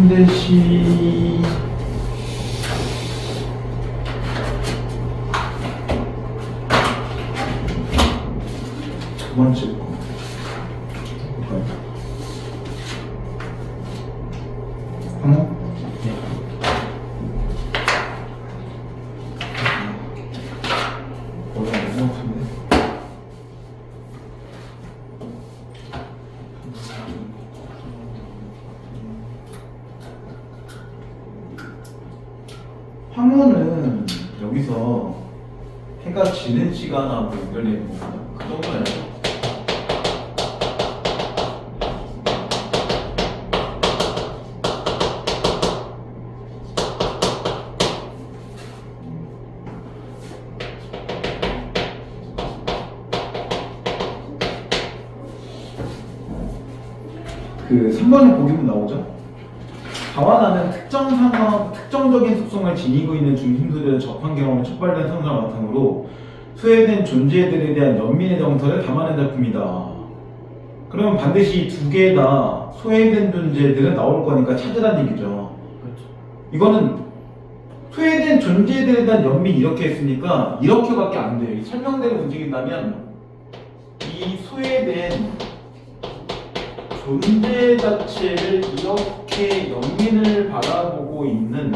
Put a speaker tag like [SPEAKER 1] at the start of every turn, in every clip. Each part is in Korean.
[SPEAKER 1] 반드시 두 번째 거 볼까요? 황호? 어디가 너무 아픈데? 황호는 여기서 해가 지는 시간하고 연결되어 있는 거구나. 그 정도는 알죠? 그 3번에 보기문 나오죠? 다원하는 특정 상황, 특정적인 속성을 지니고 있는 중심소들의 접한 경험에 촉발된 상상을 바탕으로 소외된 존재들에 대한 연민의 정서를 담아낸 작품이다. 그러면 반드시 두 개 다 소외된 존재들은 나올 거니까 찾으란 얘기죠.
[SPEAKER 2] 그렇죠.
[SPEAKER 1] 이거는 소외된 존재들에 대한 연민 이렇게 했으니까 이렇게밖에 안 돼요. 이 설명대로 움직인다면 이 소외된 존재 자체를 이렇게 연민을 바라보고 있는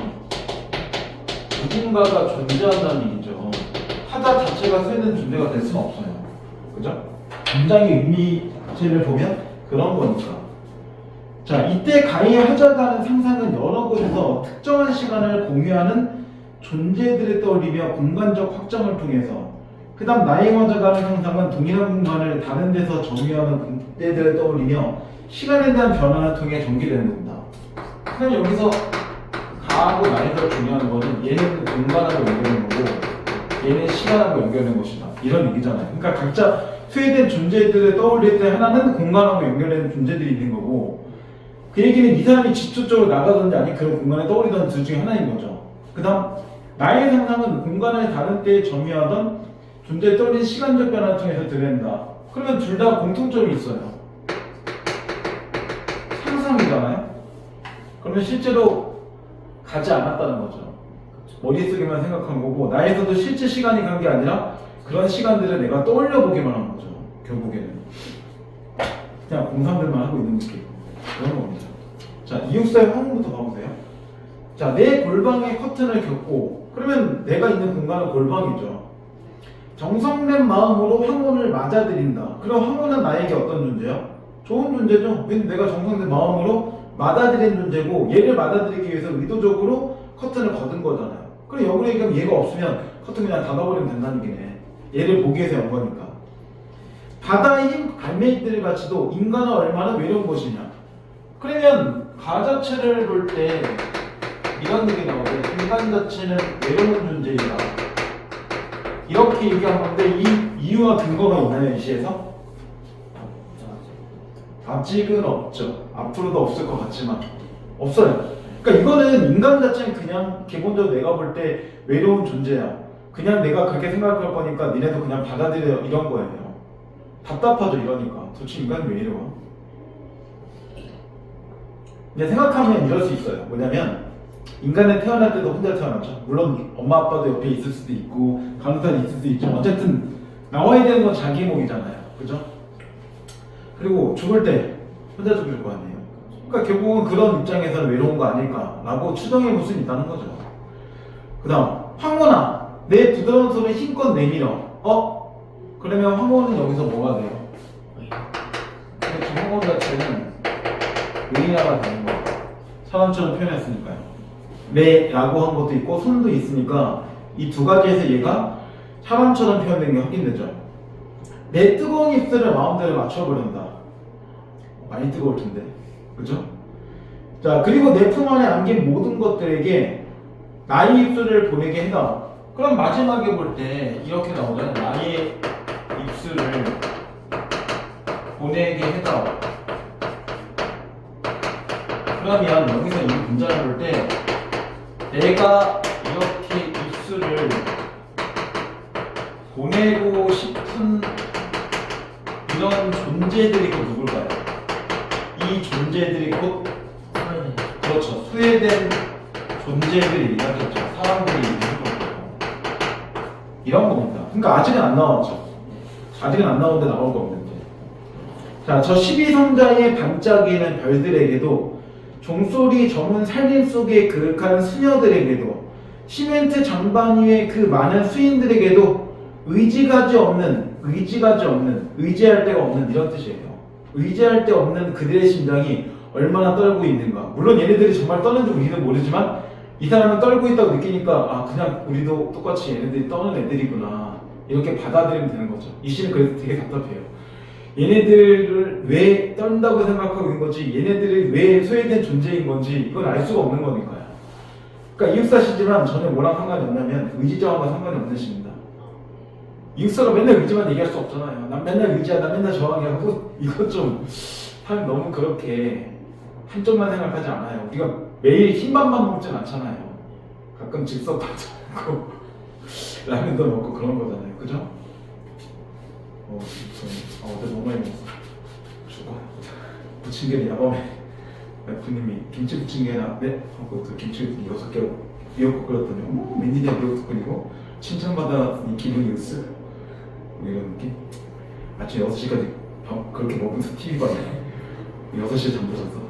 [SPEAKER 1] 누군가가 존재한다는 얘기죠. 타자 자체가 소외된 존재가 될 수는 없어요. 그죠? 문장의 의미 자체를 보면 그런 거니까. 자, 이때 가해하자라는 상상은 여러 곳에서 특정한 시간을 공유하는 존재들을 떠올리며 공간적 확장을 통해서, 그 다음 나행하자라는 상상은 동일한 공간을 다른 데서 점유하는 때들을 떠올리며 시간에 대한 변화를 통해 전개되는 겁니다. 그럼 여기서 가하고 나에서 중요한 거는 얘는 공간하고 연결된 거고 얘는 시간하고 연결된 것이다. 이런 얘기잖아요. 그러니까 각자 소외된 존재들을 떠올릴 때 하나는 공간하고 연결되는 존재들이 있는 거고, 그 얘기는 이 사람이 직접적으로 나가든지 아니 그런 공간에 떠올리던 둘 중에 하나인 거죠. 그 다음 나의 상상은 공간을 다른 때에 점유하던 존재를 떠올린 시간적 변화를 통해서 드러낸다. 그러면 둘 다 공통점이 있어요. 상상이잖아요. 그러면 실제로 가지 않았다는 거죠. 머릿속에만 생각한 거고 나에서도 실제 시간이 간 게 아니라 그런 시간들을 내가 떠올려 보기만 한 거죠. 결국에는 그냥 공상들만 하고 있는 느낌, 그런 겁니다. 자, 이육사의 황혼부터 봐보세요. 자, 내 골방에 커튼을 겹고, 그러면 내가 있는 공간은 골방이죠. 정성된 마음으로 황혼을 맞아들인다. 그럼 황혼은 나에게 어떤 존재요? 좋은 존재죠. 왜냐면 내가 정성된 마음으로 받아들인 존재고, 얘를 받아들이기 위해서 의도적으로 커튼을 걷은 거잖아요. 그럼 역으로 얘기하면 얘가 없으면 커튼 그냥 닫아버리면 된다는 얘기네. 얘를 보기 위해서 연 거니까. 바다의 흰 갈매기들의 가치도 인간은 얼마나 외로운 것이냐. 그러면 가 자체를 볼 때 이런 얘기 나오죠. 인간 자체는 외로운 존재이다. 이렇게 얘기한 건데 이 이유와 근거가 있나요? 이 시에서? 아직은 없죠. 앞으로도 없을 것 같지만 없어요. 그러니까 이거는 인간 자체는 그냥 기본적으로 내가 볼 때 외로운 존재야. 그냥 내가 그렇게 생각할 거니까 니네도 그냥 받아들여, 이런 거예요. 답답하죠. 이러니까 도대체 인간이 왜 이래요? 근데 생각하면 이럴 수 있어요. 뭐냐면 인간은 태어날 때도 혼자 태어났죠. 물론 엄마 아빠도 옆에 있을 수도 있고 간호사도 있을 수도 있죠. 어쨌든 나와야 되는 건 자기 몸이잖아요. 그죠? 그리고 죽을 때 혼자 죽을 거 아니에요. 그러니까 결국은 그런 입장에서는 외로운 거 아닐까라고 추정해 볼 수 있다는 거죠. 그 다음 황혼아, 내 부드러운 손을 힘껏 내밀어. 그러면 황혼은 여기서 뭐가 돼요? 지금 황혼 자체는 의인화가 되는 거예요. 사람처럼 표현했으니까요. 매라고 한 것도 있고 손도 있으니까 이 두 가지에서 얘가 사람처럼 표현된 게 확인되죠. 내 뜨거운 입술을 마음대로 맞춰버린다. 많이 뜨거울 텐데, 그죠? 자, 그리고 내 품 안에 안긴 모든 것들에게 나의 입술을 보내게 해다. 그럼 마지막에 볼 때 이렇게 나오잖아요. 나의 입술을 보내게 해다. 그러면 여기서 이 문장을 볼 때 내가 이렇게 입술을 보내고 싶은 이런 존재들이 곧 누굴까요? 이 존재들이 곧 그렇죠. 소외된 존재들이 얘기하겠죠. 사람들이 얘기하는 거예요. 이런 겁니다. 그러니까 아직은 안 나왔죠. 아직은 안 나오는데 나올 거 없는데. 자, 저 12성자의 반짝이는 별들에게도 종소리 저문 살림 속에 그윽한 수녀들에게도 시멘트 장반 위의 그 많은 수인들에게도 의지할 데 없는 이런 뜻이에요. 의지할 데 없는 그들의 심장이 얼마나 떨고 있는가. 물론 얘네들이 정말 떠는지 우리는 모르지만 이 사람은 떨고 있다고 느끼니까 아 그냥 우리도 똑같이 얘네들이 떠는 애들이구나 이렇게 받아들이면 되는 거죠. 이 시는 그래서 되게 답답해요. 얘네들을 왜 떤다고 생각하고 있는 건지 얘네들이 왜 소외된 존재인 건지 이건 알 수가 없는 거니까요. 그러니까 이육사시지만 전혀 뭐랑 상관이 없냐면 의지저항과 상관이 없는 시입니다. 이육사가 맨날 의지만 얘기할 수 없잖아요. 난 맨날 의지하다 맨날 저항하고 이것 좀 사람 너무 그렇게 한쪽만 생각하지 않아요. 우리가 매일 흰밥만 먹진 않잖아요. 가끔 즉석도 먹고 라면도 먹고 그런 거잖아요. 그죠? 어제 너무 많이 먹었어. 죽어. 부침개는 야밤에 부님이 김치 부침개나 네? 하고 또 김치 6개 미역국 끓였더니 웬일이야 미역국 끓이고 칭찬받았더니 기분이 으쓱 뭐 이런 느낌? 아침 6시까지 그렇게 먹으면서 TV 봤네. 6시에 잠들었어.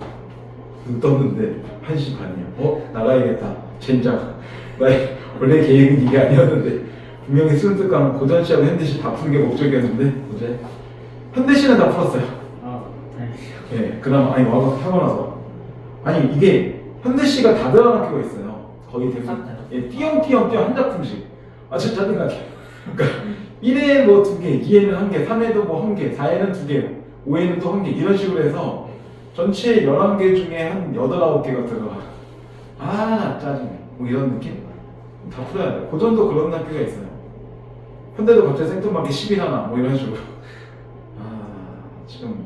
[SPEAKER 1] 눈 떴는데 1시 반이야. 나가야겠다. 젠장. 나의 원래 계획은 이게 아니었는데 분명히 순득한 고전시하고 현대시 다 푸는 게 목적이었는데 어제 현대시는 다 풀었어요. 예, 그다음 아니 와서 하고 나서 아니 이게 현대시가 다 들어간 학교가 있어요. 거의 대부분 예, 띄엄띄엄 한 작품씩. 아 진짜 짜증나게. 그러니까 1회에 뭐 2개, 2회는 1개, 3회도 뭐 1개, 4회는 2개, 5회는 또 1개 이런 식으로 해서 전체 11개 중에 한 8, 9개가 들어가. 아 짜증나. 뭐 이런 느낌? 다 풀어야 돼. 고전도 그런 학교가 있어요. 현대도 갑자기 생뚱맞게 10이 하나 뭐 이런 식으로. 지금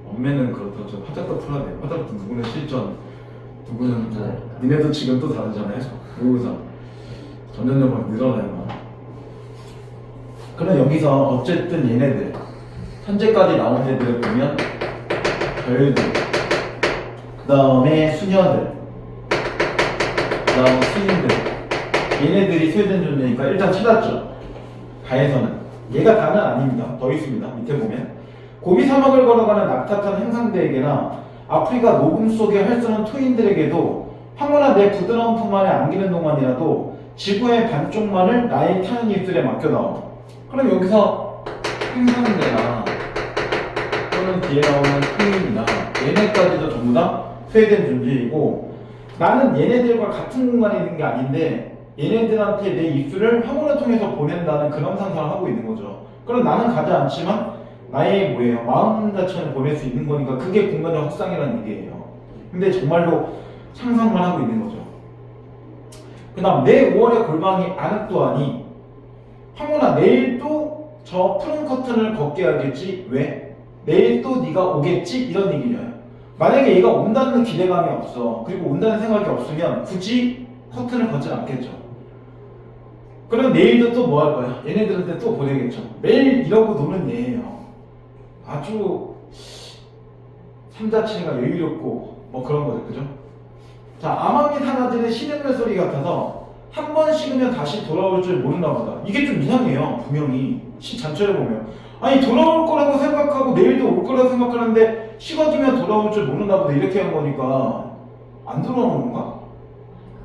[SPEAKER 1] 엄매는 그렇다. 저 화작도 풀어야 돼. 화작도 누구는 실전, 누구는 뭐 니네도 지금 또 다르잖아요. 모의고사 점점점 막 늘어나요. 그럼 여기서 어쨌든 얘네들 현재까지 나온 애들을 보면 별들, 그 다음에 수녀들, 그 다음 수인들, 얘네들이 소외된 존재니까 일단 찾았죠. 가에서는 얘가 다는 아닙니다. 더 있습니다. 밑에 보면 고비 사막을 걸어가는 낙타탄 행상대에게나 아프리카 녹음 속에 활쏘는 토인들에게도 황홀한 내 부드러운 품 안에 안기는 동안이라도 지구의 반쪽만을 나의 타는 입술에 맡겨다오. 그럼 여기서 행상대나 또는 뒤에 나오는 토인이나 얘네까지도 전부 다 소외된 존재이고 나는 얘네들과 같은 공간에 있는 게 아닌데 얘네들한테 내 입술을 황홀을 통해서 보낸다는 그런 상상을 하고 있는 거죠. 그럼 나는 가지 않지만 나의 뭐예요? 마음 자체는 보낼 수 있는 거니까 그게 공간의 확장이라는 얘기예요. 근데 정말로 상상만 하고 있는 거죠. 그 다음 내 5월의 골방이 아늑도하니 황홀아 내일 또 저 푸른 커튼을 걷게 하겠지? 왜? 내일 또 네가 오겠지? 이런 얘기예요. 만약에 얘가 온다는 기대감이 없어. 그리고 온다는 생각이 없으면 굳이 커튼을 걷진 않겠죠. 그럼 내일도 또 뭐 할 거야? 얘네들한테 또 보내겠죠. 매일 이러고 노는 얘예요. 아주 삶 자체가 여유롭고 뭐 그런 거죠. 그죠? 자, 암암이 사라지는 시냇물 소리 같아서 한 번 식으면 다시 돌아올 줄 모른다 보다. 이게 좀 이상해요. 분명히 시 전체를 보면 아니 돌아올 거라고 생각하고 내일도 올 거라고 생각하는데 식어지면 돌아올 줄 모른다 보다 이렇게 한 거니까 안 돌아오는 건가?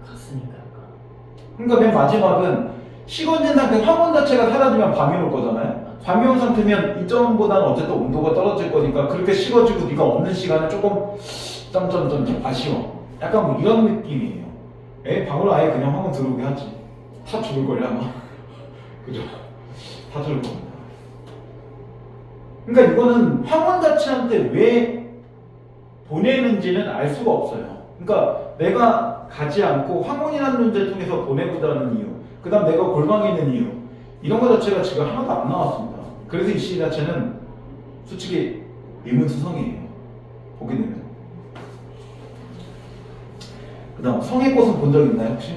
[SPEAKER 2] 갔으니까.
[SPEAKER 1] 그러니까 맨 마지막은 식어진 상태 황혼 자체가 사라지면 밤이 올 거잖아요. 밤이 온 상태면 이전보다는 어쨌든 온도가 떨어질 거니까 그렇게 식어지고 네가 없는 시간은 조금 점점점 아쉬워. 약간 뭐 이런 느낌이에요. 방으로 아예 그냥 황혼 들어오게 하지. 다 죽을걸요 아마. 그죠? 다 죽을 겁니다. 그러니까 이거는 황혼 자체한테 왜 보내는지는 알 수가 없어요. 그러니까 내가 가지 않고 황혼이라는 존재를 통해서 보내고자는 이유, 그 다음 내가 골방에 있는 이유, 이런 것 자체가 지금 하나도 안 나왔습니다. 그래서 이 시 자체는 솔직히 의문투성이에요. 보게 되면. 그 다음 성의 꽃은 본 적 있나요 혹시?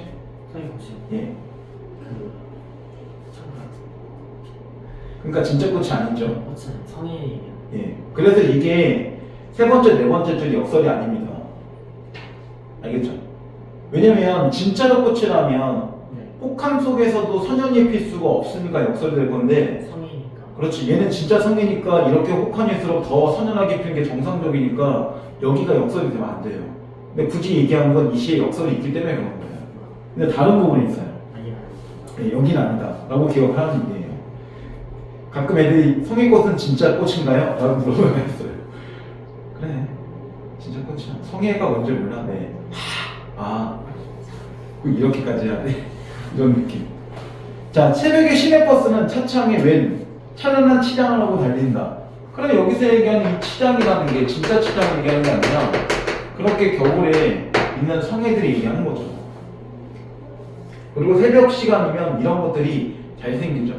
[SPEAKER 2] 성의 꽃이?
[SPEAKER 1] 예.
[SPEAKER 2] 청각.
[SPEAKER 1] 그러니까 진짜 꽃이 아니죠.
[SPEAKER 2] 꽃은 성의.
[SPEAKER 1] 예. 그래서 이게 세 번째, 네 번째 줄 역설이 아닙니다. 알겠죠? 왜냐면 진짜로 꽃이라면
[SPEAKER 2] 네.
[SPEAKER 1] 혹함 속에서도 선현이 필수가 없으니까 역설이 될 건데
[SPEAKER 2] 성이니까.
[SPEAKER 1] 그렇지 얘는 진짜 성이니까 이렇게 혹함일수록 더 선연하게 피는 게 정상적이니까 여기가 역설이 되면 안 돼요. 근데 굳이 얘기한 건 이 시에 역설이 있기 때문에 그런 거예요. 근데 다른 부분이 있어요.
[SPEAKER 2] 아니야.
[SPEAKER 1] 네, 여기는 아니다 라고 기억을 하는 얘기예요. 가끔 애들이 성의 꽃은 진짜 꽃인가요? 라고 물어보면 했어요. 그래 진짜 꽃이야. 성의가 뭔지 몰라. 네. 꼭 이렇게까지 해야 돼? 이런 느낌. 자, 새벽에 시내버스는 차창에 웬 찬란한 치장을 하고 달린다. 그럼 여기서 얘기하는 이 치장이라는 게 진짜 치장을 얘기하는 게 아니라 그렇게 겨울에 있는 성애들이 얘기하는 거죠. 그리고 새벽 시간이면 이런 것들이 잘 생기죠.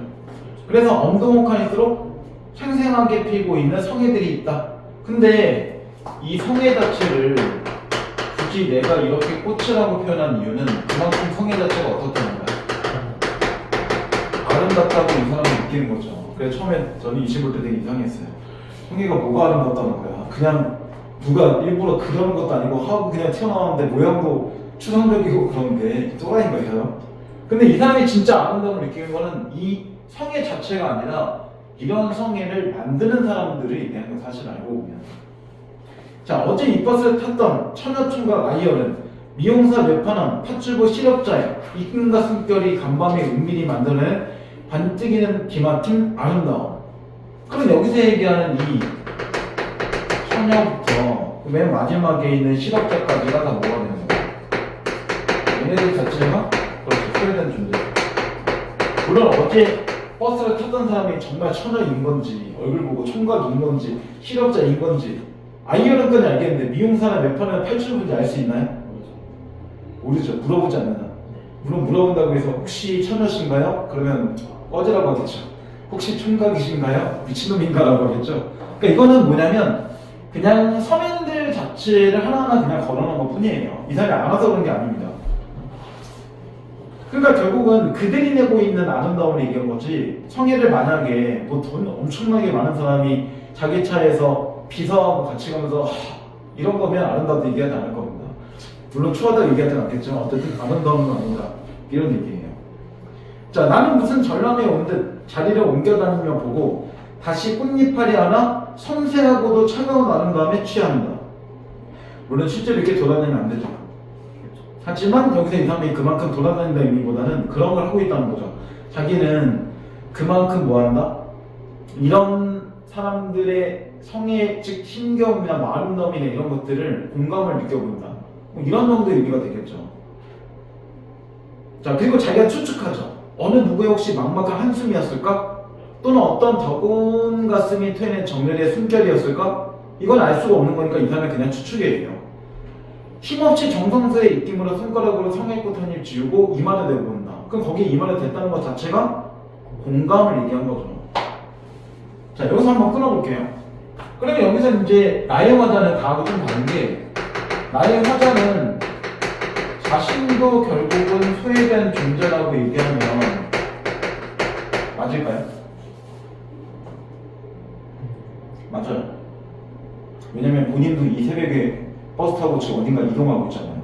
[SPEAKER 1] 그래서 엄동혹한일수록 생생하게 피고 있는 성애들이 있다. 근데 이 성애 자체를 굳이 내가 이렇게 꽃이라고 표현한 이유는 그만큼 성애 자체가 어떻다는 거야. 아름답다고 이 사람이 느끼는 거죠. 그래서 처음에 저는 이 친구 때 되게 이상했어요. 성애가 뭐가 아름답다는 거야. 그냥 누가 일부러 그러는 것도 아니고 하고 그냥 튀어나왔는데 모양도 추상적이고 그런데 또라이인 거예요. 근데 이 사람이 진짜 아름다움을 느끼는 거는 이 성애 자체가 아니라 이런 성애를 만드는 사람들을 얘기하는 거 사실 알고 보면. 자, 어제 이 버스를 탔던 처녀총각 아이열은 미용사 뇌파남 팥줄보 실업자야. 이끈과 숨결이 간밤에 은밀히 만드는 반뜨기는 기막힌 아름다움. 그럼 여기서 얘기하는 이 처녀부터 맨 마지막에 있는 실업자까지가 다 뭐가 되는 거야? 얘네들 자체가 그렇게 소외된 존재. 물론 어제 버스를 탔던 사람이 정말 처녀인 건지 얼굴 보고 총각인 건지 실업자인 건지 아이언은까지 알겠는데 미용사나 뇌파나 팔출분인지 알 수 있나요? 모르죠. 물어보지 않는 한. 물론 물어본다고 해서 혹시 처녀신가요? 그러면 꺼지라고 하겠죠. 혹시 총각이신가요? 미친놈인가라고 하겠죠. 그러니까 이거는 뭐냐면 그냥 서민들 자체를 하나하나 그냥 걸어놓은 것 뿐이에요. 이 사람이 알아서 그런 게 아닙니다. 그러니까 결국은 그들이 내고 있는 아름다움을 얘기한 거지 성애를 만약에 뭐 돈 엄청나게 많은 사람이 자기 차에서 비서하고 같이 가면서 이런 거면 아름답다 얘기하지 않을 겁니다. 물론 추하다 얘기하지 않겠지만 어쨌든 아름다운 건 아닌가 이런 얘기예요. 자, 나는 무슨 전람회 온 듯 자리를 옮겨 다니며 보고 다시 꽃잎파리 하나 섬세하고도 차가운 아름다움에 취한다. 물론 실제로 이렇게 돌아다니면 안 되죠. 하지만 여기서 이 사람이 그만큼 돌아다닌다는 의미보다는 그런 걸 하고 있다는 거죠. 자기는 그만큼 뭐한다? 이런 사람들의 성의 즉 신경이나 뭐 아름다움이나 이런 것들을 공감을 느껴본다. 뭐 이런 정도의 의미가 되겠죠. 자, 그리고 자기가 추측하죠. 어느 누구의 혹시 막막한 한숨이었을까? 또는 어떤 더군 가슴이 트는 정렬의 숨결이었을까? 이건 알 수가 없는 거니까 이 사람은 그냥 추측이에요. 힘없이 정성스레 입김으로 손가락으로 성의꽃 한 입 지우고 이마를 대고 본다. 그럼 거기에 이마를 댔다는 것 자체가 공감을 얘기한 거죠. 자, 여기서 한번 끊어볼게요. 그러면 여기서 이제 나의 화자는 다하고 좀 다른 게 나의 화자는 자신도 결국은 소외된 존재라고 얘기하면 맞을까요? 맞아요. 왜냐면 본인도 이 새벽에 버스 타고 지금 어딘가 이동하고 있잖아요.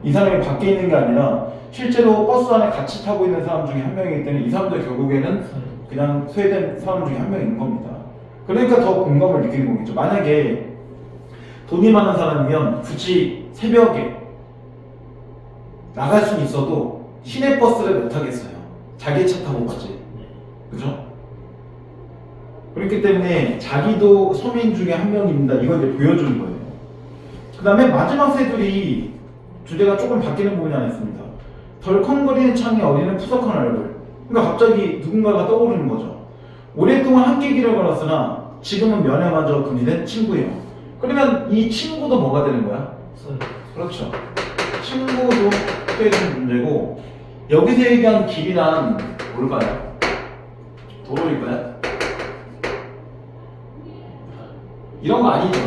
[SPEAKER 1] 이 사람이 밖에 있는 게 아니라 실제로 버스 안에 같이 타고 있는 사람 중에 한 명이기 때문에 이 사람도 결국에는 그냥 소외된 사람 중에 한 명인 겁니다. 그러니까 더 공감을 느끼는 거겠죠. 만약에 돈이 많은 사람이면 굳이 새벽에 나갈 수는 있어도 시내버스를 못 타겠어요. 자기 차 타고 가지. 그죠? 그렇기 때문에 자기도 서민 중에 한 명입니다. 이걸 이제 보여주는 거예요. 그 다음에 마지막 세 줄이 주제가 조금 바뀌는 부분이 하나 있습니다. 덜컹거리는 창에 어리는 푸석한 얼굴. 그러니까 갑자기 누군가가 떠오르는 거죠. 오랫동안 함께 길을 걸었으나 지금은 면회마저 분리된 친구예요. 그러면 이 친구도 뭐가 되는 거야? 그렇죠. 친구도 소외된 문제고 여기서 얘기한 길이란 뭘까요? 도로일까요? 이런 거 아니죠.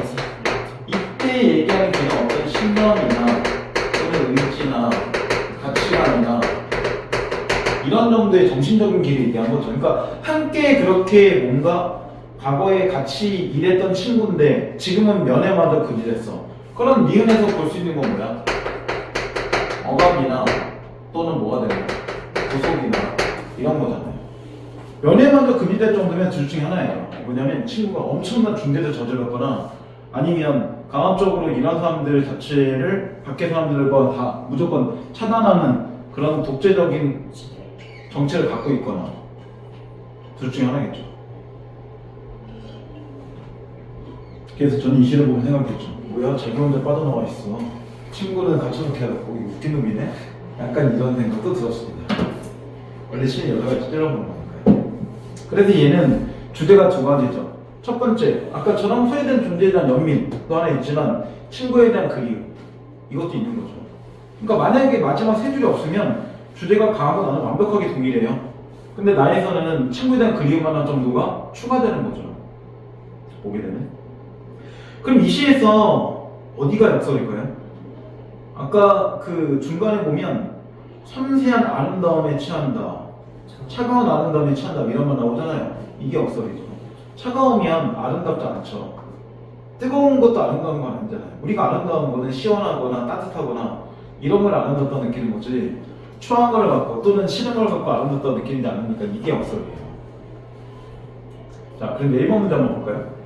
[SPEAKER 1] 이때 얘기하는 길은 어떤 신념이나 또는 의지나 가치관이나 이런 정도의 정신적인 길을 얘기한 거죠. 그러니까 함께 그렇게 뭔가 과거에 같이 일했던 친구인데 지금은 면회마저 그지됐어. 그럼 니은에서 볼 수 있는 건 뭐야? 어감이나 또는 뭐가 되는 거야? 부속이나 이런 거잖아요. 연애만도 금지될 정도면 둘 중에 하나예요. 뭐냐면 친구가 엄청난 중대를 저질렀거나 아니면 강압적으로 이런 사람들 자체를 밖에 사람들과 다 무조건 차단하는 그런 독재적인 정체를 갖고 있거나 둘 중에 하나겠죠. 그래서 저는 이 시를 보면 생각했죠. 뭐야, 자기 혼자 빠져나와 있어. 친구는 갖춰놓게 해놓고 웃긴 놈이네? 약간 이런 생각도 들었습니다. 원래 시는 여러 가지 찔러보는 거니까요. 그래서 얘는 주제가 두 가지죠. 첫 번째, 아까처럼 소외된 존재에 대한 연민도 하나 있지만 친구에 대한 그리움, 이것도 있는 거죠. 그러니까 만약에 마지막 세 줄이 없으면 주제가 강하고 나는 완벽하게 동일해요. 근데 나에서는 친구에 대한 그리움 하나 정도가 추가되는 거죠. 보게 되면. 그럼 이 시에서 어디가 역설일까요? 아까 그 중간에 보면 섬세한 아름다움에 취한다, 차가운 아름다움에 취한다 이런 말 나오잖아요. 이게 역설이죠. 차가우면 아름답지 않죠. 뜨거운 것도 아름다운 건 아니잖아요. 우리가 아름다운 거는 시원하거나 따뜻하거나 이런 걸 아름답다고 느끼는 거지, 추한 걸 갖고 또는 싫은 걸 갖고 아름답다고 느끼지 않으니까 이게 역설이에요. 자, 그럼 1번 문제 한번 볼까요?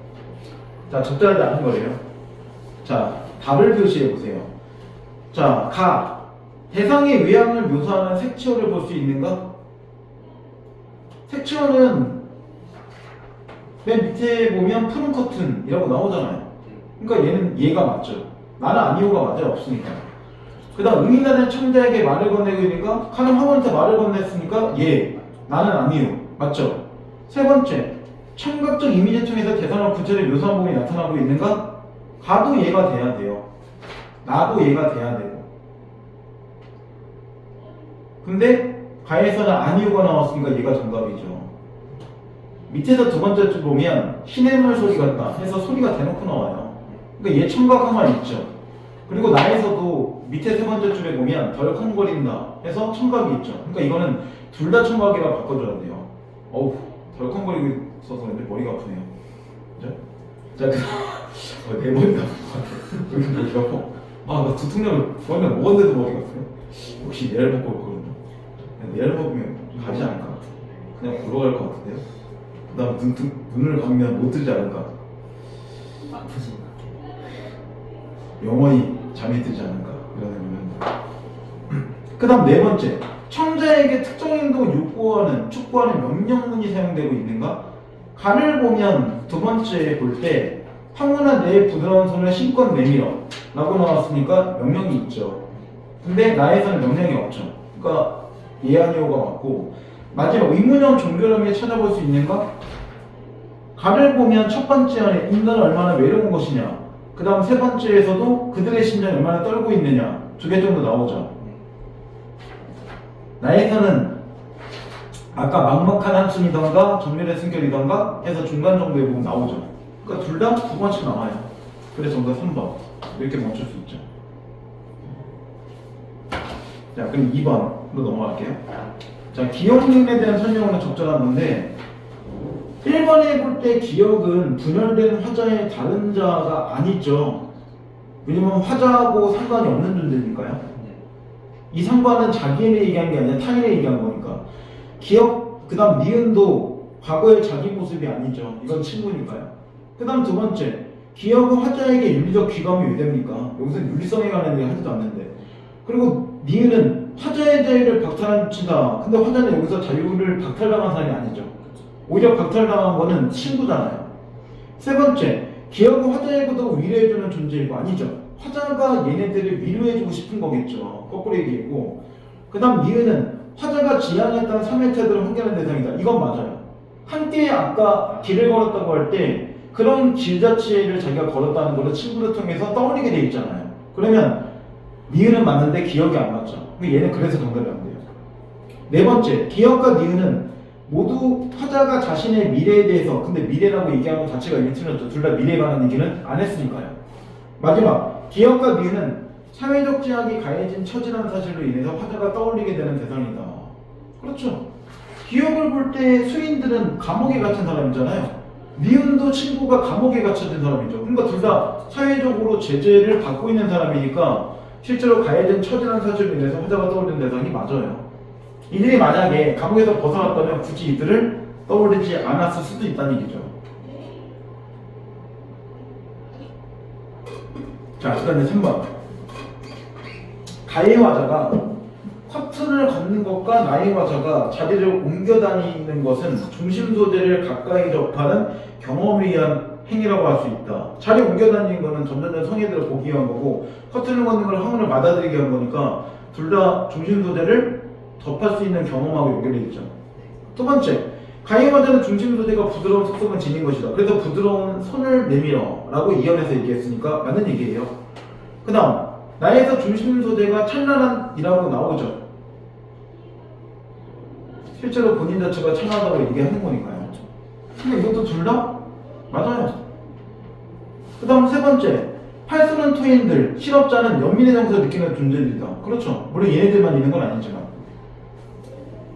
[SPEAKER 1] 자, 적절하지 않은 거예요. 자, 답을 표시해 보세요. 자, 가. 대상의 외양을 묘사하는 색채어를 볼 수 있는가? 색채어는 맨 밑에 보면 푸른 커튼이라고 나오잖아요. 그러니까 얘는 얘가 맞죠. 나는 아니오가 맞아요. 없으니까. 그 다음 의인나는 청자에게 말을 건네고 있는가? 카는 화원한테 말을 건넸으니까 얘. 나는 아니오. 맞죠? 세 번째, 청각적 이미지를 통해서 대상을 구체를 묘사한 부분이 나타나고 있는가? 가도 얘가 돼야 돼요. 나도 얘가 돼야 되고. 근데 가에서는 아니오가 나왔으니까 얘가 정답이죠. 밑에서 두 번째 줄 보면 시냇물 소리 같다 해서 소리가 대놓고 나와요. 그러니까 얘 청각화만 있죠. 그리고 나에서도 밑에 세 번째 줄에 보면 덜컹거린다 해서 청각이 있죠. 그러니까 이거는 둘 다 청각이라 바꿔줘야 돼요. 어우, 덜컹거리고 있어서 근데 머리가 아프네요. 그죠? 자, 내 머리가 아픈 것 같아. 왜 이렇게 머리가 아파? 아, 나 두통약을 좋아하면 먹었는데도 머리가 아프네. 혹시 얘를 먹고 그러거든요. 얘를 먹으면 가지 않을까? 그냥 걸어갈 것 같은데요? 그 다음 눈을 감으면 못 들지 않을까?
[SPEAKER 2] 아프진 않게.
[SPEAKER 1] 영원히 잠이 들지 않을까? 이런 생각을 그 다음 네 번째, 청자에게 특정 행동을 요구하는, 촉구하는 명령문이 사용되고 있는가? 가를 보면 두 번째 볼 때 황혼아 내 부드러운 손을 힘껏 내밀어 라고 나왔으니까 명령이 있죠. 근데 나에서는 명령이 없죠. 그러니까 예 아니오가 맞고, 마지막 의문형 종결함에 찾아볼 수 있는가? 가를 보면 첫 번째 안에 인간은 얼마나 외로운 것이냐, 그 다음 세 번째에서도 그들의 심장이 얼마나 떨고 있느냐, 두 개 정도 나오죠. 나에서는 아까 막막한 한숨이던가 정렬의 숨결이던가 해서 중간 정도에 보면 나오죠. 그러니까 둘 다 두 번씩 나와요. 그래서 정답 3번 이렇게 멈출 수 있죠. 자, 그럼 2번으로 넘어갈게요. 자, 기억력에 대한 설명은 적절한 건데 1번에 볼 때 기억은 분열된 화자의 다른 자가 아니죠. 왜냐면 화자하고 상관이 없는 존재니까요. 이 상관은 자기를 얘기한 게 아니라 타인을 얘기한 거니까. 기억, 그 다음 니은도 과거의 자기 모습이 아니죠. 이건 친구니까요. 그 다음 두 번째, 기억은 화자에게 윤리적 귀감이 왜 됩니까? 여기서 윤리성에 관한 얘기 하지도 않는데. 그리고 니은은 화자의 자유를 박탈한다. 근데 화자는 여기서 자유를 박탈당한 사람이 아니죠. 오히려 박탈당한 거는 친구잖아요. 세 번째, 기억은 화자에게도 위로해주는 존재이고 아니죠. 화자가 얘네들을 위로해주고 싶은 거겠죠. 거꾸로 얘기했고. 그 다음 니은은 화자가 지향했던 삶의 태도를 환기하는 대상이다. 이건 맞아요. 함께 아까 길을 걸었다고 할 때 그런 길 자체를 자기가 걸었다는 거를 친구를 통해서 떠올리게 돼 있잖아요. 그러면 니은은 맞는데 기억이 안 맞죠. 얘는 그래서 정답이 안 돼요. 네 번째, 기억과 니은은 모두 화자가 자신의 미래에 대해서, 근데 미래라고 얘기하는 것 자체가 이미 틀렸죠. 둘 다 미래에 관한 얘기는 안 했으니까요. 마지막, 기억과 니은은 사회적 제약이 가해진 처지라는 사실로 인해서 화자가 떠올리게 되는 대상이다. 그렇죠. 기억을 볼 때 수인들은 감옥에 갇힌 사람이잖아요. 미운도 친구가 감옥에 갇혀진 사람이죠. 그러니까 둘 다 사회적으로 제재를 받고 있는 사람이니까 실제로 가해된 처지라는 사실로 인해서 화자가 떠올리는 대상이 맞아요. 이들이 만약에 감옥에서 벗어났다면 굳이 이들을 떠올리지 않았을 수도 있다는 얘기죠. 자, 그 다음에 3번. 가해 화자가 커튼을 걷는 것과 나의 화자가 자리를 옮겨 다니는 것은 중심 소재를 가까이 접하는 경험에 의한 행위라고 할 수 있다. 자리 옮겨 다니는 거는 점점 성애들을 보기 위한 거고, 커튼을 걷는 걸 항문을 받아들이게 한 거니까 둘 다 중심 소재를 접할 수 있는 경험하고 연결되어 있죠. 두 번째, 가해 화자는 중심 소재가 부드러운 속성을 지닌 것이다. 그래서 부드러운 손을 내밀어 라고 이연에서 얘기했으니까 맞는 얘기예요. 그 다음, 나에서 중심 소재가 찬란한이라고 나오죠. 실제로 본인 자체가 찬란하다고 얘기하는 거니까요. 근데 이것도 둘 다 맞아요. 그 다음 세 번째, 팔 쏘는 토인들, 실업자는 연민의 정서를 느끼는 존재들이다. 그렇죠. 물론 얘네들만 있는 건 아니지만.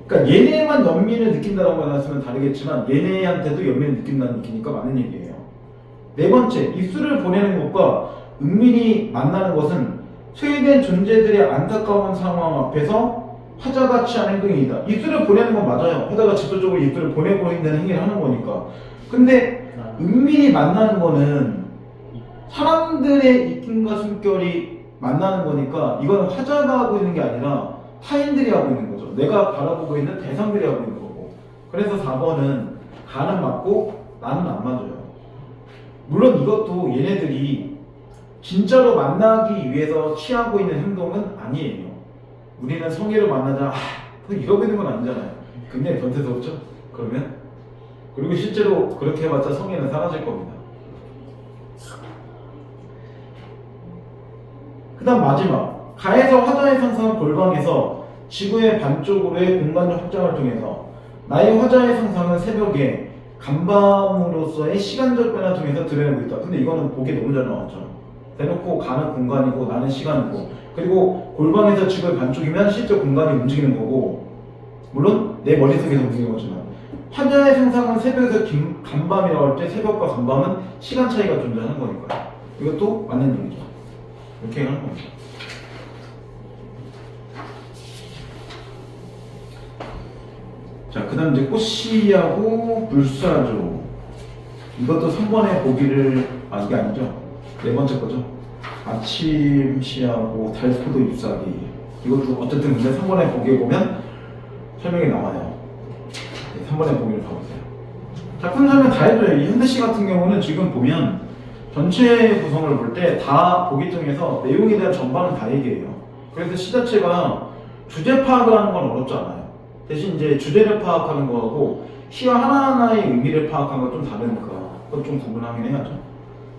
[SPEAKER 1] 그러니까 얘네만 연민을 느낀다라고 말했으면 다르겠지만 얘네한테도 연민을 느낀다는 얘기니까 맞는 얘기예요. 네 번째, 입술을 보내는 것과 은밀히 만나는 것은 소외된 존재들의 안타까운 상황 앞에서 화자가 취한 행동이다. 입술을 보내는 건 맞아요. 화자가 직접적으로 입술을 보내고 있는 행위를 하는 거니까. 근데 은밀히 만나는 거는 사람들의 입김과 숨결이 만나는 거니까 이거는 화자가 하고 있는 게 아니라 타인들이 하고 있는 거죠. 내가 바라보고 있는 대상들이 하고 있는 거고. 그래서 4번은 가는 맞고 나는 안 맞아요. 물론 이것도 얘네들이 진짜로 만나기 위해서 취하고 있는 행동은 아니에요. 우리는 성애를 만나자 이러고 있는 건 아니잖아요. 굉장히 변태스럽죠? 그러면? 그리고 실제로 그렇게 해봤자 성애는 사라질 겁니다. 그 다음 마지막, 가에서 화자의 상상은 골방에서 지구의 반쪽으로의 공간적 확장을 통해서 나의 화자의 상상은 새벽에 간밤으로서의 시간적 변화 통해서 드러내고 있다. 근데 이거는 보기 너무 잘 나왔죠. 대놓고 가는 공간이고 나는 시간이고, 그리고 골방에서 지구의 반쪽이면 실제 공간이 움직이는 거고, 물론 내 머릿속에서 움직이는 거지만 화자의 상상은 새벽에서 간밤이라고 할 때 새벽과 간밤은 시간 차이가 존재하는 거니까요. 이것도 맞는 얘기죠. 이렇게 하는 겁니다. 자, 그 다음 이제 꽃시하고 불사조. 이것도 3번에 보기를, 이게 아니죠. 네 번째 거죠. 아침 시하고 달포도 잎사귀. 이것도 어쨌든 근데 3번에 보기에 보면 설명이 나와요. 네, 3번에 보기를 봐보세요. 작품 설명 다 해줘요. 이 현대시 같은 경우는 지금 보면 전체 구성을 볼 때 다 보기 중에서 내용에 대한 전반은 다 얘기해요. 그래서 시 자체가 주제 파악을 하는 건 어렵지 않아요. 대신 이제 주제를 파악하는 거하고 시와 하나하나의 의미를 파악하는 건 좀 다르니까 그건 좀 구분하긴 해야죠.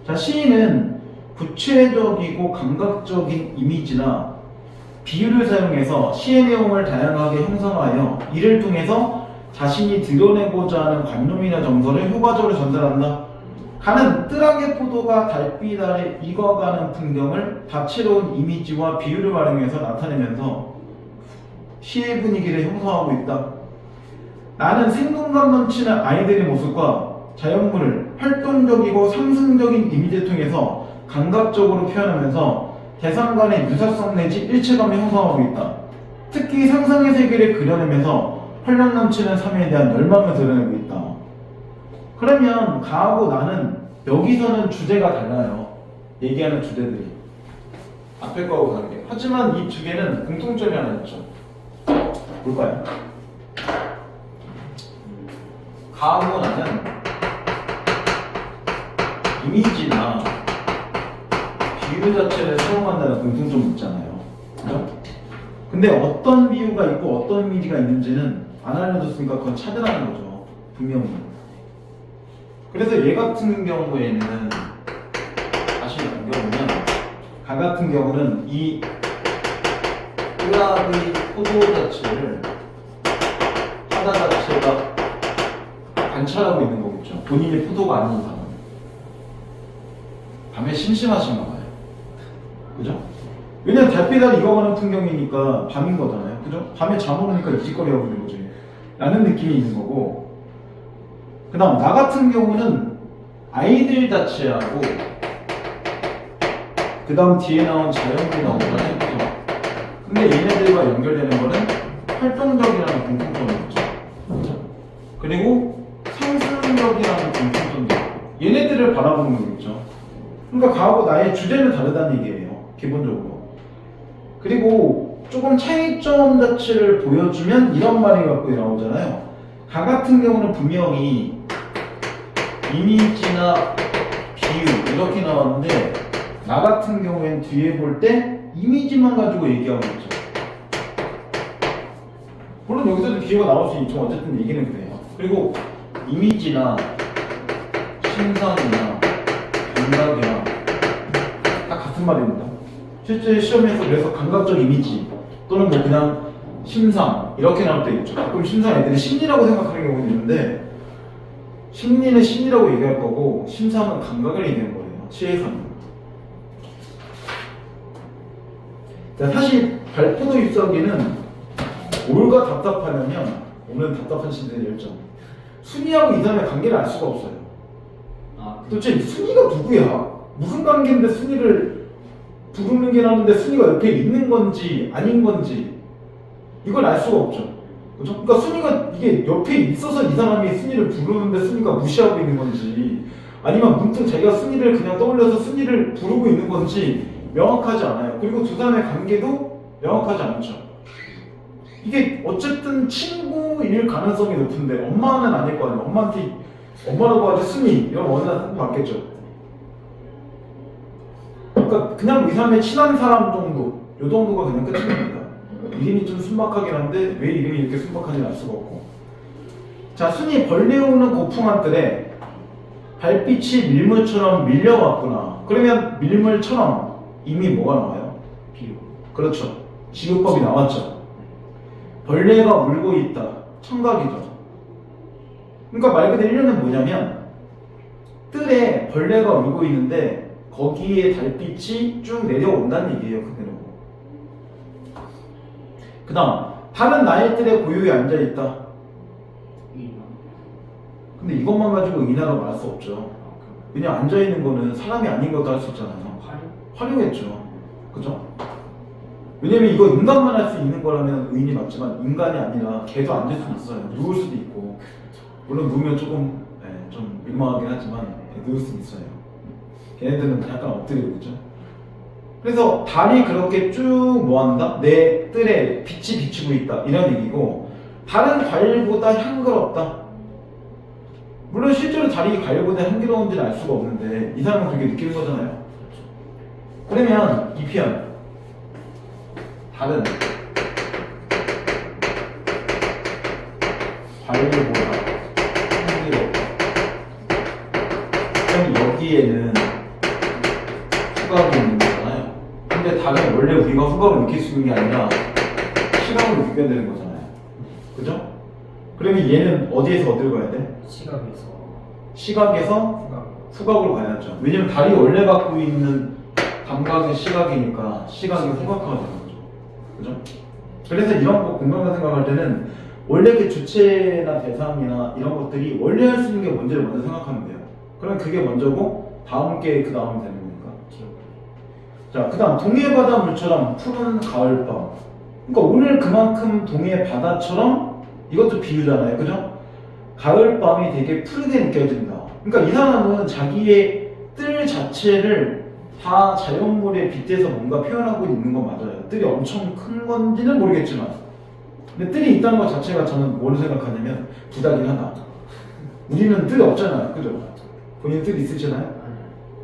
[SPEAKER 1] 자, 시인은 구체적이고 감각적인 이미지나 비유를 사용해서 시의 내용을 다양하게 형성하여 이를 통해서 자신이 드러내고자 하는 관념이나 정서를 효과적으로 전달한다. 가는 뜰하게 포도가 달빛 아래 익어가는 풍경을 다채로운 이미지와 비유를 활용해서 나타내면서 시의 분위기를 형성하고 있다. 나는 생동감 넘치는 아이들의 모습과 자연물을 활동적이고 상승적인 이미지를 통해서 감각적으로 표현하면서 대상 간의 유사성 내지 일체감을 형성하고 있다. 특히 상상의 세계를 그려내면서 활력 넘치는 삶에 대한 열망을 드러내고 있다. 그러면 가하고 나는 여기서는 주제가 달라요. 얘기하는 주제들이 앞에 거하고 다르게. 하지만 이 두 개는 공통점이 하나 있죠. 뭘까요? 가하고 나는 이미지나 비유 자체를 사용한다는 공통점이 있잖아요. 그죠? 근데 어떤 비유가 있고 어떤 이미지가 있는지는 안 알려줬으니까 그건 찾으라는 거죠. 분명히. 그래서 얘 같은 경우에는 다시 넘겨보면 가 같은 경우는 이 뜰악의 포도 자체를 화자 자체가 관찰하고 있는 거겠죠. 본인이 포도가 아닌 이상은. 밤에 심심하신가 봐요. 그죠? 왜냐면 달빛 아래 익어가는 풍경이니까 밤인 거잖아요. 그죠? 밤에 잠 오니까 이직거리하고 있는 거지. 라는 느낌이 있는 거고, 그 다음 나 같은 경우는 아이들 자체하고 그 다음 뒤에 나온 자연물이 나오잖아요. 그죠? 근데 얘네들과 연결되는 거는 활동적이라는 공통점이 있죠. 그죠? 그리고 상승적이라는 공통점도 있고 얘네들을 바라보는 거겠죠. 그러니까 가하고 나의 주제는 다르다는 얘기예요. 기본적으로. 그리고 조금 차이점 자체를 보여주면 이런 말이 갖고 나오잖아요. 가 같은 경우는 분명히 이미지나 비유 이렇게 나왔는데 나 같은 경우엔 뒤에 볼 때 이미지만 가지고 얘기하고 있죠. 물론 여기서도 비유가 나올 수 있지만 어쨌든 얘기는 그래요. 그리고 이미지나 심상이나 감각이나 다 같은 말입니다. 실제 시험에서 그래서 감각적 이미지 또는 뭐 그냥 심상 이렇게 나올 때 있죠. 가끔 심상 애들이 심리라고 생각하는 경우는 있는데 심리는 심리라고 얘기할 거고 심상은 감각을 얘기하는 거예요. 시혜선. 자, 사실 발포도 입사하기는 올가 답답하려면 오늘 답답한 신들의 열정 순위하고 이 사람의 관계를 알 수가 없어요. 도대체 순위가 누구야? 무슨 관계인데 순위를 부르는 게 나오는데 순위가 옆에 있는 건지 아닌 건지 이걸 알 수가 없죠. 그죠? 그러니까 순위가 이게 옆에 있어서 이 사람이 순위를 부르는데 순위가 무시하고 있는 건지 아니면 문득 자기가 순위를 그냥 떠올려서 순위를 부르고 있는 건지 명확하지 않아요. 그리고 두 사람의 관계도 명확하지 않죠. 이게 어쨌든 친구일 가능성이 높은데 엄마는 아닐 거 아니에요. 엄마한테 엄마라고 하지 순위 이런 원하는 뜻 맞겠죠. 그러니까 그냥 이 사람의 친한 사람 정도 요 정도가 그냥 끝입니다. 이름이 좀 순박하긴 한데 왜 이름이 이렇게 순박한지 알 수가 없고. 자, 순이 벌레오는 고풍한 뜰에 달빛이 밀물처럼 밀려왔구나. 그러면 밀물처럼 이미 뭐가 나와요?
[SPEAKER 2] 비유.
[SPEAKER 1] 그렇죠. 지구법이 나왔죠. 벌레가 울고 있다. 청각이죠. 그러니까 말 그대로 1년은 뭐냐면 뜰에 벌레가 울고 있는데 거기에 달빛이 쭉 내려온다는 얘기예요. 그대로. 그 다음 다른 나의 뜰에 고요히 앉아있다. 근데 이것만 가지고 인하로 말할 수 없죠. 그냥 앉아있는 거는 사람이 아닌 것도 할 수 있잖아요. 활용했죠. 그죠? 왜냐면 이거 인간만 할 수 있는 거라면 의인이 맞지만 인간이 아니라 개도 앉을 수 있어요. 누울 수도 있고 물론 누우면 조금 좀 민망하긴 하지만 누울 수 있어요. 걔네들은 약간 엎드리고 있죠. 그래서 달이 그렇게 쭉 뭐한다? 내 뜰에 빛이 비추고 있다 이런 얘기고 다른 과일보다 향기롭다. 물론 실제로 달이 과일보다 향기로운지는 알 수가 없는데 이 사람은 그렇게 느끼는 거잖아요. 그러면 이 표현 달은 과일보다 향기롭다. 그럼 여기에는 후각이 있는 거잖아요. 근데 달은 원래 우리가 후각을 느낄 수 있는 게 아니라 시각으로 느껴야 되는 거잖아요. 그죠? 그러면 얘는 어디에서 어디로 가야 돼? 시각에서 후각으로 가야죠. 왜냐면 달이 원래 갖고 있는 감각은 시각이니까 시각이 후각화가 되는 거죠. 그죠? 그래서 이런 거 공감을 생각할 때는 원래 그 주체나 대상이나 이런 것들이 원래 할 수 있는 게 뭔지를 먼저 생각하면 돼요. 그러면 그게 먼저고 다음 게 그 다음이 되는 거니까. 자, 그 다음 동해 바다 물처럼 푸른 가을밤. 그러니까 오늘 그만큼 동해 바다처럼 이것도 비유잖아요. 그죠? 가을밤이 되게 푸르게 느껴진다. 그러니까 이 사람은 자기의 뜰 자체를 다 자연물에 빗대서 뭔가 표현하고 있는 건 맞아요. 뜰이 엄청 큰 건지는 모르겠지만 근데 뜰이 있다는 것 자체가 저는 뭘 생각하냐면 부담이 하다. 우리는 뜰이 없잖아요. 그죠? 본인 뜰 있으시나요?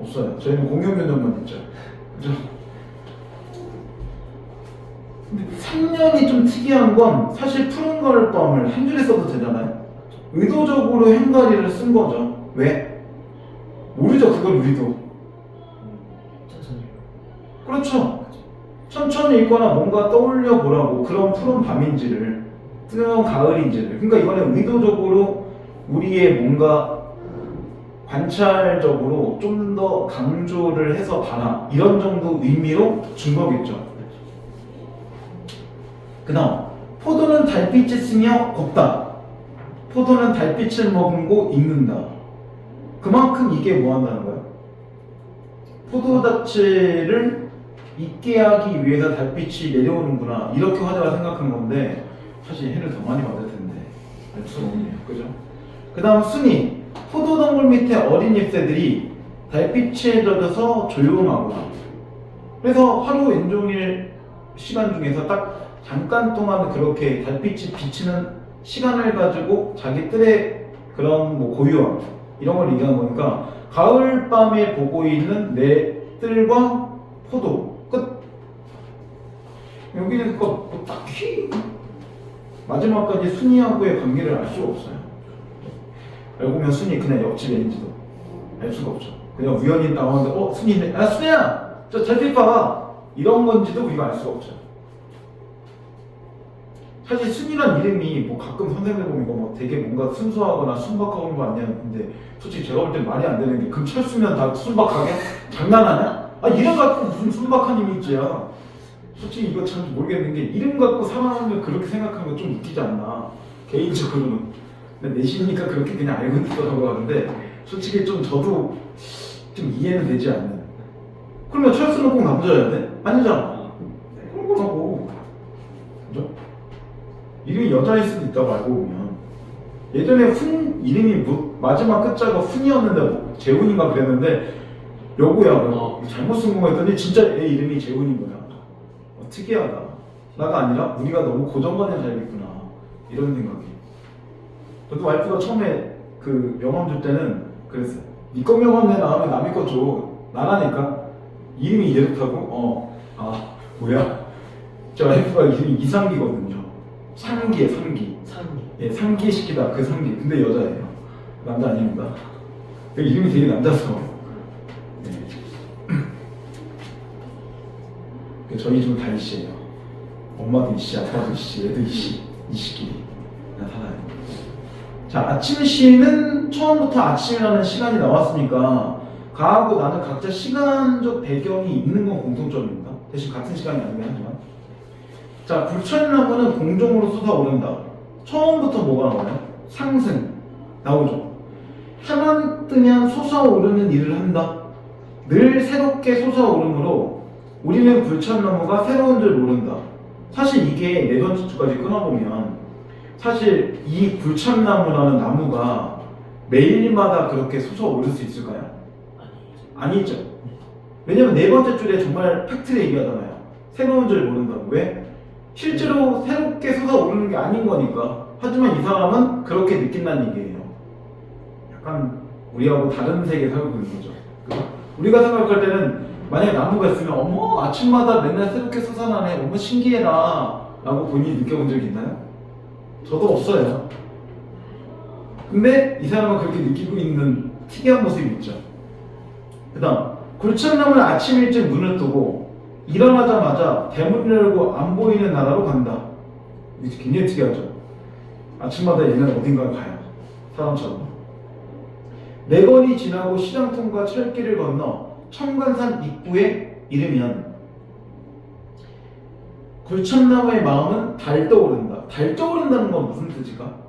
[SPEAKER 1] 없어요. 저희는 공용 면접만 있죠. 그죠? 근데 3년이 좀 특이한 건 사실 푸른 가을밤을 한 줄에 써도 되잖아요. 의도적으로 행가리를 쓴 거죠. 왜? 모르죠. 그걸 우리도. 그렇죠. 천천히 읽거나 뭔가 떠올려 보라고 그런 푸른 밤인지를 뜨거운 가을인지를. 그러니까 이거는 의도적으로 우리의 뭔가 관찰적으로 좀 더 강조를 해서 봐라 이런 정도 의미로 준 거겠죠. 그 다음 포도는 달빛을 쓰며 곱다. 포도는 달빛을 머금고 익는다. 그만큼 이게 뭐 한다는 거야? 포도 자체를 있게 하기 위해서 달빛이 내려오는구나 이렇게 화자가 생각한 건데 사실 해를 더 많이 받을 텐데 알 수가 없네요. 그죠? 그 다음 순위 포도덩굴 밑에 어린 잎새들이 달빛에 젖어서 조용하구나. 그래서 하루 왼종일 시간 중에서 딱 잠깐 동안 그렇게 달빛이 비치는 시간을 가지고 자기 뜰의 그런 뭐 고유함 이런 걸 얘기하는 거니까 가을밤에 보고 있는 내 뜰과 포도 끝. 여기는 뭐 딱히 마지막까지 순이하고의 관계를 알 수가 없어요. 알고 보면 순이 그냥 옆집 애인지도 알 수가 없죠. 그냥 우연히 나오는데 순이네. 야 순이야 저 잘빛 봐봐 이런 건지도 우리가 알 수가 없죠. 사실 순이란 이름이 뭐 가끔 선생님들 보면 이거 뭐 되게 뭔가 순수하거나 순박하고 그런 거 아니야. 근데 솔직히 제가 볼 땐 말이 안 되는 게 그럼 철수면 다 순박하게? 장난하냐? 아 이름 갖고 무슨 순박한 이미지야. 솔직히 이거 참 모르겠는 게 이름 갖고 사람을 그렇게 생각하는 거 좀 웃기지 않나 개인적으로는. 근데 내시니까 그렇게 그냥 알고 있더라고 하는데 솔직히 좀 저도 좀 이해는 되지 않는. 그러면 철수는 꼭 남자여야 돼? 아니잖아. 그런 거라고. 그죠? 이름이 여자일 수도 있다고 알고 보면 예전에 훈 이름이 뭐 마지막 끝자가 훈이었는데 뭐 재훈인가 그랬는데 여보야 잘못 쓴 거 했더니 진짜 애 이름이 재훈인 거야. 특이하다. 나가 아니라 우리가 너무 고정관념 잘 있구나 이런 생각이. 저도 와이프가 처음에 그 명함 줄 때는 그랬어요. 니꺼 명함 내 나오면 남의 거 줘. 나라니까 이름이 이렇다고? 뭐야? 저 와이프가 이름이 이상기거든요. 상기에 상기. 예, 상기의 시키다 그 상기. 근데 여자예요. 남자 아닙니다. 이름이 되게 남자스러워. 네. 저희 좀 다 이씨예요. 엄마도 이씨, 아빠도 이씨, 얘도 이씨, 이씨끼리 그냥 살아요. 자, 아침 시는 처음부터 아침이라는 시간이 나왔으니까 가하고 나는 각자 시간적 배경이 있는 건 공통점입니다. 대신 같은 시간이 아니긴 하지만. 자, 불철나무는 공중으로 솟아오른다. 처음부터 뭐가 나와요? 상승 나오죠. 해만 뜨면 솟아오르는 일을 한다. 늘 새롭게 솟아오르므로 우리는 불철나무가 새로운 줄 모른다. 사실 이게 네 번째 주까지 끊어보면 사실 이 불철나무라는 나무가 매일마다 그렇게 솟아오를 수 있을까요? 아니죠. 왜냐면 네 번째 줄에 정말 팩트를 얘기하잖아요. 새로운 줄 모른다고. 왜? 실제로 새롭게 솟아오르는 게 아닌 거니까. 하지만 이 사람은 그렇게 느낀다는 얘기예요. 약간 우리하고 다른 세계에 살고 있는 거죠. 우리가 생각할 때는 만약에 나무가 있으면 어머 아침마다 맨날 새롭게 솟아나네 어머 신기해라 라고 본인이 느껴본 적이 있나요? 저도 없어요. 근데 이 사람은 그렇게 느끼고 있는 특이한 모습이 있죠. 그 다음 굴천나무는 아침 일찍 문을 뜨고 일어나자마자 대문을 열고 안 보이는 나라로 간다. 이게 굉장히 특이하죠. 아침마다 얘는 어딘가를 가요. 사람처럼. 네 번이 지나고 시장통과 철길을 건너 청관산 입구에 이르면 굴천나무의 마음은 달떠오른다. 달떠오른다는 건 무슨 뜻일까?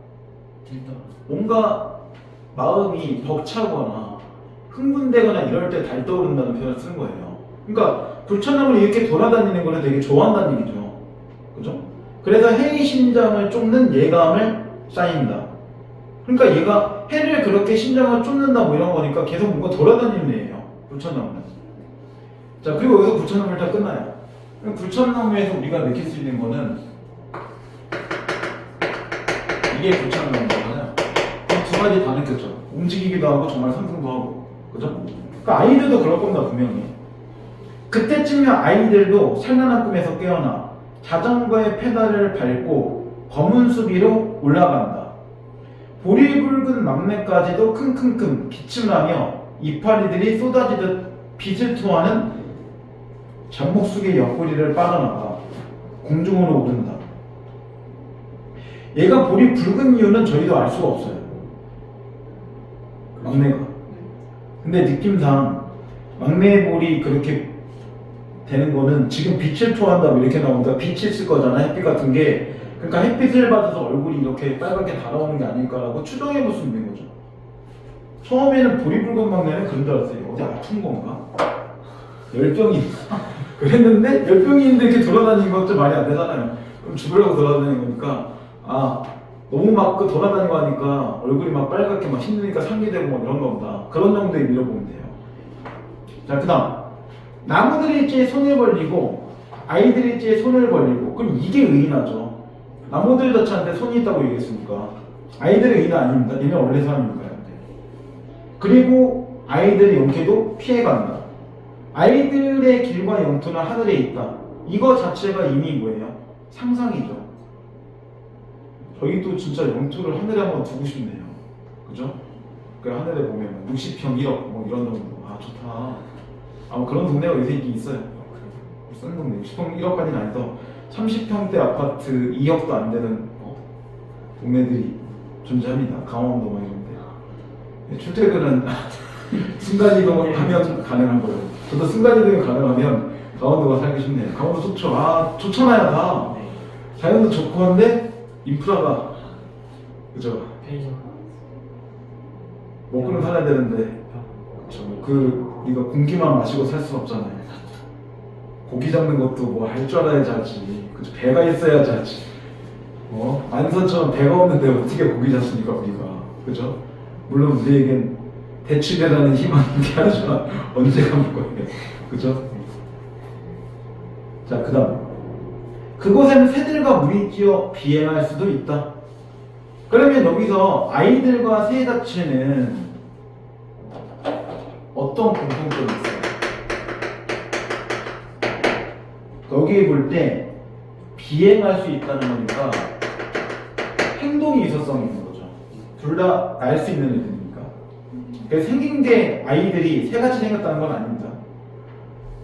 [SPEAKER 1] 뭔가 마음이 벅차거나 흥분되거나 이럴 때 달떠오른다는 표현을 쓰는 거예요. 그러니까 굴천나무를 이렇게 돌아다니는 거는 되게 좋아한다는 얘기죠. 그죠? 그래서 해의 심장을 쫓는 예감을 쌓인다. 그러니까 얘가 해를 그렇게 심장을 쫓는다 뭐 이런 거니까 계속 뭔가 돌아다니는 애예요. 굴천나무는. 자, 그리고 여기서 굴천나무 일단 끝나요. 굴천나무에서 우리가 느낄 수 있는 거는 이게 굴천나무잖아요. 두 가지 다 느꼈죠. 움직이기도 하고 정말 상승도 하고. 그죠? 그러니까 아이들도 그럴 겁니다, 분명히. 그때쯤이면 아이들도 찬란한 꿈에서 깨어나 자전거의 페달을 밟고 검은 수비로 올라간다. 보리 붉은 막내까지도 킁킁킁 기침을 하며 이파리들이 쏟아지듯 빛을 토하는 잡목숙의 옆구리를 빠져나가 공중으로 오른다. 얘가 볼이 붉은 이유는 저희도 알 수가 없어요. 막내가. 근데 느낌상 막내의 볼이 그렇게 되는 거는 지금 빛을 토한다고 이렇게 나오니까 빛이 있을 거잖아, 햇빛 같은 게. 그러니까 햇빛을 받아서 얼굴이 이렇게 빨갛게 달아오는 게 아닐까라고 추정해 볼 수 있는 거죠. 처음에는 보리붉은 막내는 그런 줄 알았어요. 어디 아픈 건가? 열병이 그랬는데 열병이 있는데 이렇게 돌아다니는 것도 말이 안 되잖아요. 그럼 죽으려고 돌아다니는 거니까 아 너무 막 그 돌아다니고 하니까 얼굴이 막 빨갛게 막 힘드니까 상기되고 뭐 이런 거보다 그런 정도의 의미로 보면 돼요. 자 그다음 나무들이 일제히 손을 벌리고 아이들이 일제히 손을 벌리고 그럼 이게 의인하죠. 나무들 자체한테 손이 있다고 얘기했으니까 아이들의 의인은 아닙니다. 얘는 원래 사람이니까요. 그리고 아이들의 영케도 피해간다. 아이들의 길과 영토는 하늘에 있다. 이거 자체가 이미 뭐예요? 상상이죠. 저희도 진짜 영토를 하늘에 한번 두고 싶네요. 그죠? 그 하늘에 보면 60평 1억 뭐 이런 정도. 아 좋다. 아마 그런 동네가 요새 있긴 있어요. 비싼 동네 60평 1억까지는 아니더 30평대 아파트 2억도 안 되는 동네들이 존재합니다. 강원도 막 이런 데. 출퇴근은 순간이동하면 가능한 거예요. 저도 순간이동이 가능하면 강원도가 살기 쉽네요. 강원도 좋죠. 아 좋잖아요 다.
[SPEAKER 2] 네.
[SPEAKER 1] 자연도 좋고 한데 인프라가 그죠.
[SPEAKER 2] 편의점.
[SPEAKER 1] 먹고는 살아야 되는데 그쵸. 그 우리가 공기만 마시고 살 수는 없잖아요. 고기 잡는 것도 뭐 할 줄 알아야지 하지. 그죠. 배가 있어야지 하지. 만선처럼 배가 없는데 어떻게 고기 잡습니까 우리가. 그죠. 물론 우리에겐 대치배라는 희망이 하지만 언제 감을 거예요. 그죠? 자, 그 다음. 그곳에는 새들과 물이 뛰어 비행할 수도 있다. 그러면 여기서 아이들과 새 자체는 어떤 공통점이 있어요? 여기 볼 때 비행할 수 있다는 거니까 행동이 있어성이 있는 거죠. 둘 다 날 수 있는 애들이니까. 그래서 생긴 게 아이들이 새 같이 생겼다는 건 아닙니다.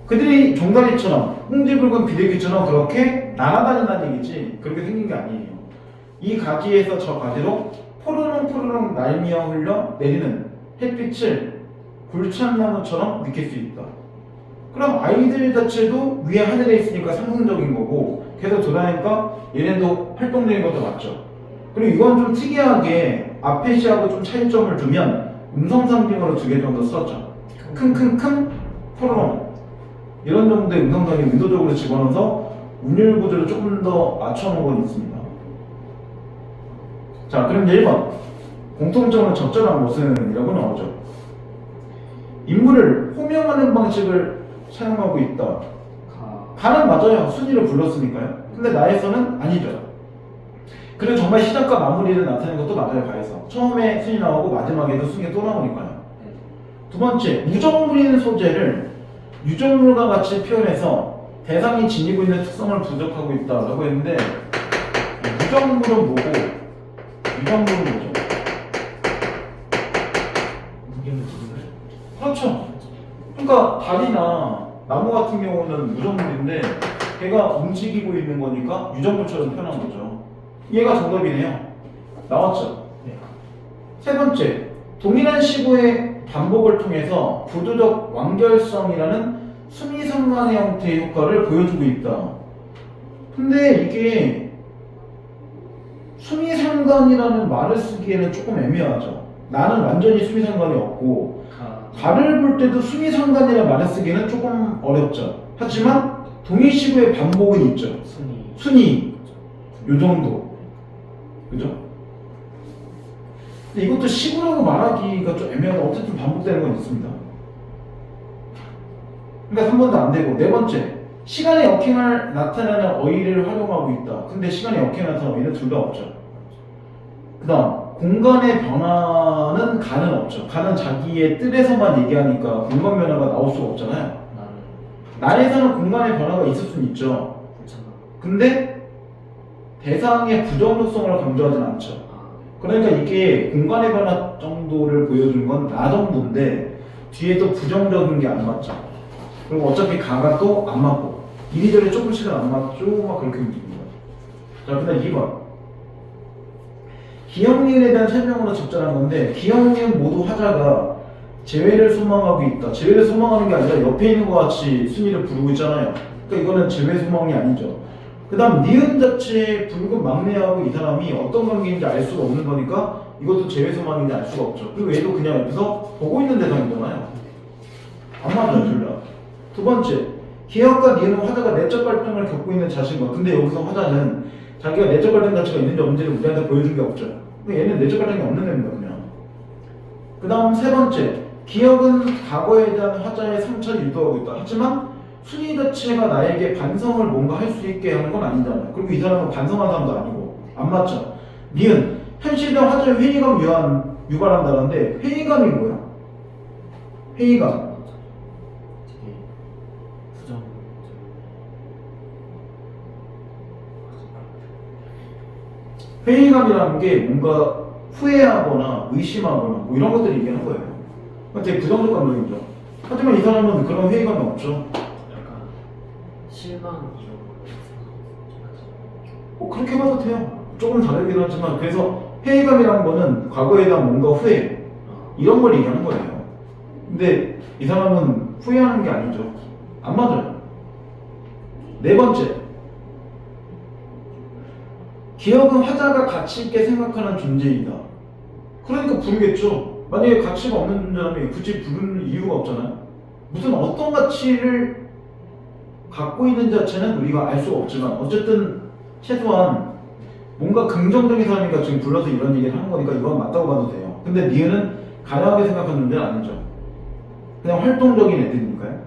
[SPEAKER 1] 그들이 종다리처럼 홍지붉은 비둘기처럼 그렇게 날아다닌다는 얘기지 그렇게 생긴 게 아니에요. 이 가지에서 저 가지로 포르릉 날미어 흘러 내리는 햇빛을 굴참나무처럼 느낄 수 있다. 그럼 아이들 자체도 위에 하늘에 있으니까 상승적인 거고 계속 돌아다니까 얘네도 활동적인 것도 맞죠. 그리고 이건 좀 특이하게 앞에 시하고 좀 차이점을 두면 음성상징어로 2개 정도 썼죠. 킁킁킁 포르릉 이런 정도의 음성상징 의도적으로 집어넣어서 운율 구조를 조금 더 맞춰놓은 건 있습니다. 자, 그럼 1번 공통점은 적절한 모순이라고 나오죠. 인물을 호명하는 방식을 사용하고 있다. 가는 맞아요. 순위를 불렀으니까요. 근데 나에서는 아니죠. 그리고 정말 시작과 마무리를 나타내는 것도 맞아요. 가에서 처음에 순위 나오고 마지막에도 순위가 또 나오니까요. 두 번째, 우정물인 소재를 유정물과 같이 표현해서 대상이 지니고 있는 특성을 부적하고 있다라고 했는데 유정물은 뭐고 유정물은 뭐죠?
[SPEAKER 2] 무게는 기준을.
[SPEAKER 1] 그렇죠. 그러니까 다리나 나무 같은 경우는 무정물인데 걔가 움직이고 있는 거니까 유정물처럼 표현한 거죠. 얘가 정답이네요. 나왔죠?
[SPEAKER 2] 네.
[SPEAKER 1] 세 번째, 동일한 시구의 반복을 통해서 구조적 완결성이라는 수미상관의 형태의 효과를 보여주고 있다. 근데 이게 수미상관이라는 말을 쓰기에는 조금 애매하죠. 나는 완전히 수미상관이 없고 가를 볼 때도 수미상관이라는 말을 쓰기에는 조금 어렵죠. 하지만 동일시구의 반복은 있죠. 순위 요 정도. 그죠? 근데 이것도 시구라고 말하기가 좀 애매하다. 어쨌든 반복되는 건 있습니다. 그러니까 3번도 안 되고. 네 번째, 시간의 역행을 나타내는 어휘를 활용하고 있다. 근데 시간의 역행을 나타내는 어휘는 둘 다 없죠. 그 다음, 공간의 변화는 가는 없죠. 가는 자기의 뜰에서만 얘기하니까 공간 변화가 나올 수가 없잖아요. 날에서는 공간의 변화가 있을 수는 있죠. 근데 대상의 부정적성을 강조하진 않죠. 그러니까 이게 공간의 변화 정도를 보여준 건 나 정도인데 뒤에 또 부정적인 게 안 맞죠. 그리고 어차피 가가 또 안 맞고 이리저리 조금씩은 안 맞죠. 막 그렇게 움직입니다. 자, 그다음 2번. 기억니은에 대한 설명으로 적절한 건데 기억니은 모두 화자가 재회를 소망하고 있다. 재회를 소망하는 게 아니라 옆에 있는 것 같이 순위를 부르고 있잖아요. 그러니까 이거는 재회 소망이 아니죠. 그 다음 니은 자체의 붉은 막내하고 이 사람이 어떤 관계인지 알 수가 없는 거니까 이것도 제외소망인지 알 수가 없죠. 그리고 얘도 그냥 옆에서 보고 있는 대상이잖아요. 안 맞아요, 둘 다. 두 번째, 기억과 니은은 화자가 내적 갈등을 겪고 있는 자신과, 근데 여기서 화자는 자기가 내적 갈등 자체가 있는지 없는지를 우리한테 보여준 게 없죠. 근데 얘는 내적 갈등이 없는 애입니다, 그냥. 그 다음 세 번째, 기억은 과거에 대한 화자의 상처를 유도하고 있다. 하지만 순위 자체가 나에게 반성을 뭔가 할 수 있게 하는 건 아니잖아요. 그리고 이 사람은 반성하는 사람도 아니고. 안 맞죠? 니은, 현실에 대한 화자의 회의감 유발한다는데 회의감이 뭐야? 회의감.
[SPEAKER 2] 되게 부정.
[SPEAKER 1] 회의감이라는 게 뭔가 후회하거나 의심하거나 뭐 이런 것들을 얘기하는 거예요. 그러니까 되게 부정적 감정이죠. 하지만 이 사람은 그런 회의감이 없죠.
[SPEAKER 2] 약간 실망 이런 거.
[SPEAKER 1] 그렇게 봐도 돼요. 조금 다르긴 하지만 그래서 회의감이라는 거는 과거에 대한 뭔가 후회 이런 걸 얘기하는 거예요. 근데 이 사람은 후회하는 게 아니죠. 안 맞아요. 네 번째, 기억은 화자가 가치 있게 생각하는 존재이다. 그러니까 부르겠죠. 만약에 가치가 없는 존재라면 굳이 부를 이유가 없잖아요. 무슨 어떤 가치를 갖고 있는 자체는 우리가 알 수가 없지만 어쨌든 최소한 뭔가 긍정적인 사람이니까 지금 불러서 이런 얘기를 하는 거니까 이건 맞다고 봐도 돼요. 근데 니은은 가려하게 생각하는 존재는 아니죠. 그냥 활동적인 애들이니까요.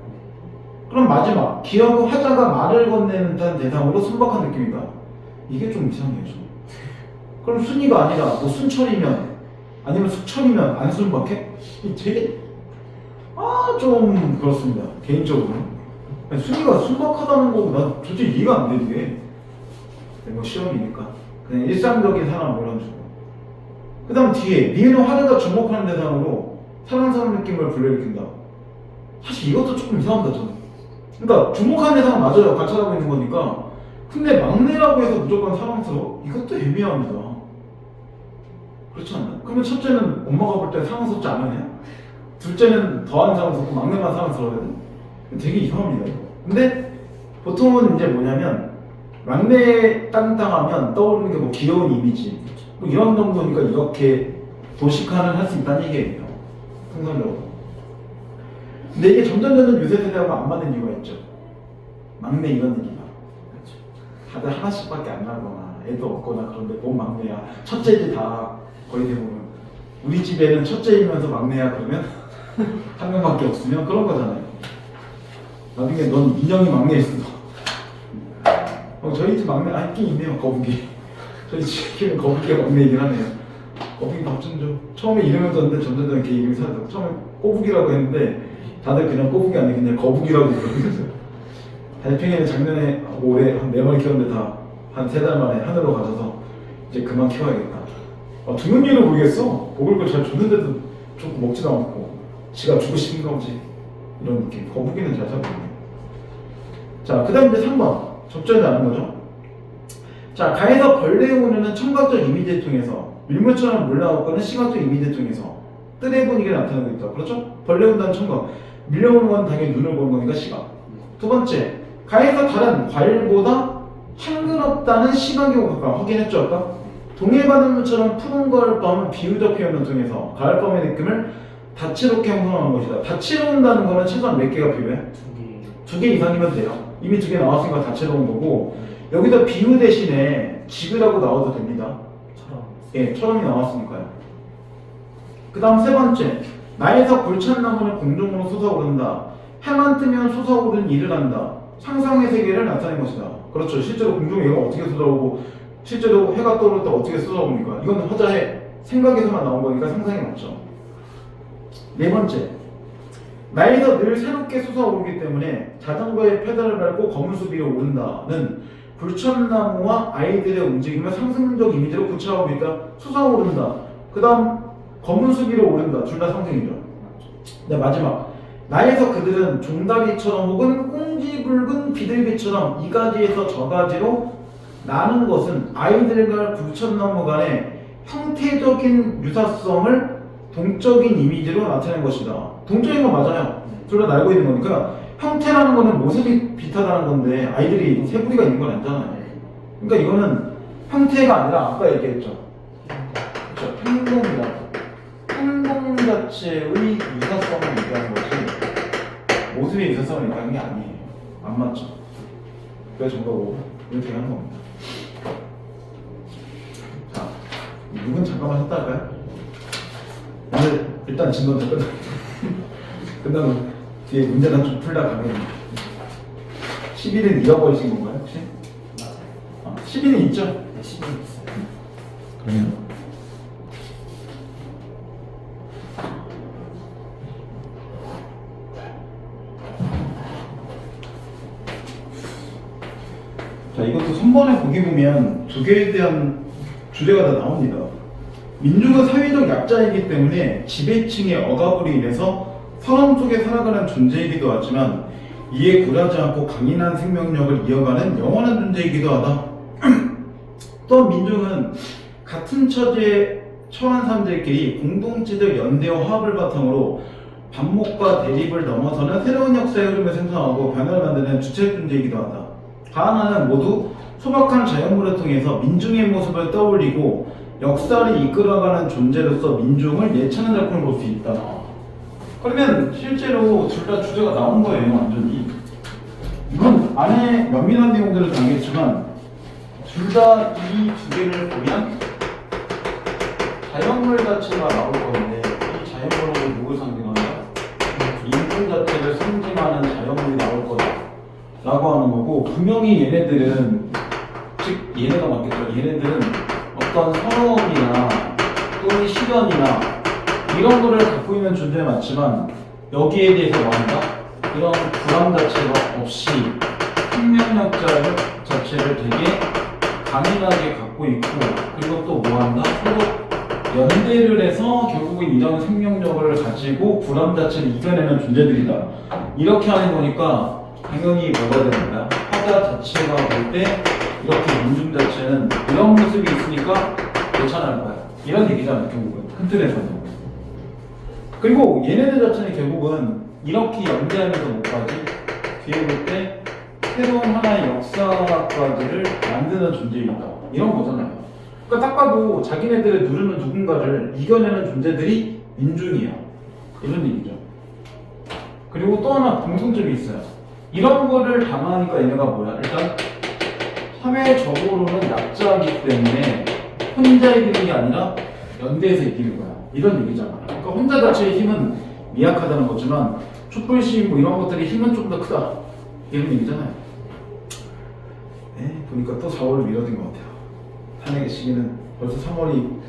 [SPEAKER 1] 그럼 마지막, 기억은 화자가 말을 건네는 듯한 대상으로 순박한 느낌이다. 이게 좀 이상해요. 좀. 그럼 순위가 아니라 뭐 순철이면 아니면 숙철이면 안 순박해? 이 되게 좀 그렇습니다. 개인적으로 순위가 순박하다는 거고 난 도저히 이해가 안 돼. 이게 뭐 시험이니까 그냥 일상적인 사람 뭐 이런 식으로. 그 다음 뒤에 니은은 화자가 주목하는 대상으로 사랑스러운 느낌을 불러일으킨다. 사실 이것도 조금 이상합니다. 저는. 그러니까 주목하는 대상은 맞아요. 같이 하고 있는 거니까. 근데 막내라고 해서 무조건 사랑스러워? 이것도 애매합니다. 그렇지 않나? 그러면 첫째는 엄마가 볼 때 사랑스럽지 않은 애야? 둘째는 더한 사랑스럽고 막내만 사랑스러워야 돼? 되게 이상합니다. 이거. 근데 보통은 이제 뭐냐면 막내 땅땅하면 떠오르는 게 뭐 귀여운 이미지 뭐 이런 정도니까 이렇게 도식화는 할 수 있다는 얘기예요. 통상적으로. 근데 이게 점점 유세 세대하고 안 맞는 이유가 있죠. 막내 이런 얘기가. 다들 하나씩밖에 안 나거나 애도 없거나 그런데 뭔 막내야. 첫째지 다 거의 대부분. 우리 집에는 첫째이면서 막내야 그러면 한 명밖에 없으면 그런 거잖아요. 나중에 넌 인형이 막내일 수도. 저희 집 막내 있긴 있네요. 거북이. 저희 집 키우는 거북이가 막내이긴 하네요. 거북이 밥 좀 줘. 처음에 이름을 줬는데 점점 걔 이름이 사라져. 처음에 꼬북이라고 했는데 다들 그냥 꼬북이 아니고 그냥 거북이라고 부르는 달팽이는 작년에 올해 한 4마리 키웠는데 다 한 3달 만에 하늘로 가셔서 이제 그만 키워야겠다. 죽는 이유를 모르겠어. 먹을 걸 잘 줬는데도 좀 먹지도 않고 지가 주고 싶은 건지 이런 느낌. 거북이는 잘 살고 있네. 자, 그 다음 이제 3번 적절하지 않은 거죠. 자, 가에서 벌레의 운은 청각적 이미지를 통해서 밀물처럼 물러나오거나 시각적 이미지를 통해서 뜰의 분위기를 나타내고 있다. 그렇죠? 벌레 운다는 청각. 밀려오는 건 당연히 눈을 보는 거니까 시각. 두 번째, 가에서 다른 과일보다 향그럽다는 시각이 오니까 확인했죠 아까? 동해바닷물처럼 푸른 가을밤은 비유적 표현을 통해서 가을밤의 느낌을 다채롭게 형성하는 것이다. 다채로운다는 거는 최소한 몇 개가 필요해?
[SPEAKER 2] 2개.
[SPEAKER 1] 2개 이상이면 돼요. 이미 2개 나왔으니까 다채로운 거고 여기다 비유 대신에 지그라고 나와도 됩니다.
[SPEAKER 2] 처럼.
[SPEAKER 1] 예, 처럼이 나왔으니까요. 그 다음 세 번째, 나에서 불찬나무는 공중으로 솟아오른다. 해만 뜨면 솟아오르는 일을 한다. 상상의 세계를 나타낸 것이다. 그렇죠. 실제로 공중에 얘가 어떻게 쏟아오고 실제로 해가 떠오를 때 어떻게 쏟아옵니까? 이건 화자의 생각에서만 나온 거니까 상상이 맞죠. 네 번째, 나에서 늘 새롭게 솟아오르기 때문에 자전거에 페달을 밟고 거물숲 위로 오른다는 불천나무와 아이들의 움직임을 상승적 이미지로 구체화하고 있다. 솟아오른다. 그 다음 거물숲 위로 오른다. 둘 다 상승이죠. 네, 마지막, 나에서 그들은 종다리처럼 혹은 꽁지붉은 비둘기처럼 이 가지에서 저 가지로 나는 것은 아이들과 불천나무 간의 형태적인 유사성을 동적인 이미지로 나타낸 것이다. 동적인 건 맞아요. 둘 다 날고 있는 거니까 형태라는 거는 모습이 비슷하다는 건데 아이들이 새부리가 있는 건 아니잖아요. 그러니까 이거는 형태가 아니라 아까 얘기했죠. 그렇죠. 행동 자체의 유사성을 얘기하는 거지 모습의 유사성을 얘기하는 게 아니에요. 안 맞죠? 그래서 정답 이렇게 하는 겁니다. 자, 6은 잠깐만 했다 할까요? 오늘 일단 진도 다 끝나면 뒤에 문제는 좀 풀다 가겠습니다. 11은 잃어버리신 건가요 혹시?
[SPEAKER 2] 맞아요.
[SPEAKER 1] 11은 있죠?
[SPEAKER 2] 네, 10은 있어요.
[SPEAKER 1] 그러면 자, 이것도 선번에 보기 보면 두 개에 대한 주제가 다 나옵니다. 민주가 사회적 약자이기 때문에 지배층의 억압으로 인해서 사람 속에 살아가는 존재이기도 하지만 이에 굴하지 않고 강인한 생명력을 이어가는 영원한 존재이기도 하다. 또한 민중은 같은 처지에 처한 사람들끼리 공동체적 연대와 화합을 바탕으로 반목과 대립을 넘어서는 새로운 역사의 흐름을 생성하고 변화를 만드는 주체 존재이기도 하다. 가하나는 모두 소박한 자연물을 통해서 민중의 모습을 떠올리고 역사를 이끌어가는 존재로서 민중을 예찬하는 작품을 볼 수 있다. 그러면 실제로 둘 다 주제가 나온 거예요, 완전히. 이건 안에 면밀한 내용들을 알겠지만 둘 다 이 두 개를 보면 자연물 자체가 나올 건데 이 자연물은 누굴 상징하냐? 인물 자체를 상징하는 자연물이 나올 거다 라고 하는 거고, 분명히 얘네들은, 즉 얘네가 맞겠죠. 얘네들은 어떤 서러움이나 또는 시련이나 이런 거를 갖고 있는 존재 맞지만 여기에 대해서 뭐한다? 이런 불안 자체가 없이 생명력 자체를 되게 강인하게 갖고 있고, 그리고 또 뭐한다? 서로 연대를 해서 결국은 이런 생명력을 가지고 불안 자체를 이겨내는 존재들이다. 이렇게 하는 거니까 당연히 뭐가 되는 거야? 화자 자체가 볼 때 이렇게 민중 자체는 이런 모습이 있으니까 괜찮을 거야. 이런 얘기잖아요, 결국은. 큰 틀에서는. 그리고 얘네들 자체는 결국은 이렇게 연대하면서 못가지 뒤에 볼 때 새로운 하나의 역사까지를 만드는 존재이다. 이런 거잖아요. 그러니까 딱 봐도 자기네들의 누르는 누군가를 이겨내는 존재들이 민중이야. 이런 얘기죠. 그리고 또 하나 공통점이 있어요. 이런 거를 당하니까 얘네가 뭐야? 일단 사회적으로는 약자이기 때문에 혼자 이기는 게 아니라 연대해서 이기는 거야. 이런 얘기잖아. 그러니까 혼자 자체의 힘은 미약하다는 거지만 촛불시위 뭐 이런 것들의 힘은 좀 더 크다. 이런 얘기잖아요. 네, 보니까 또 4월을 미뤄둔 것 같아요. 탄핵의 시기는 벌써 3월이,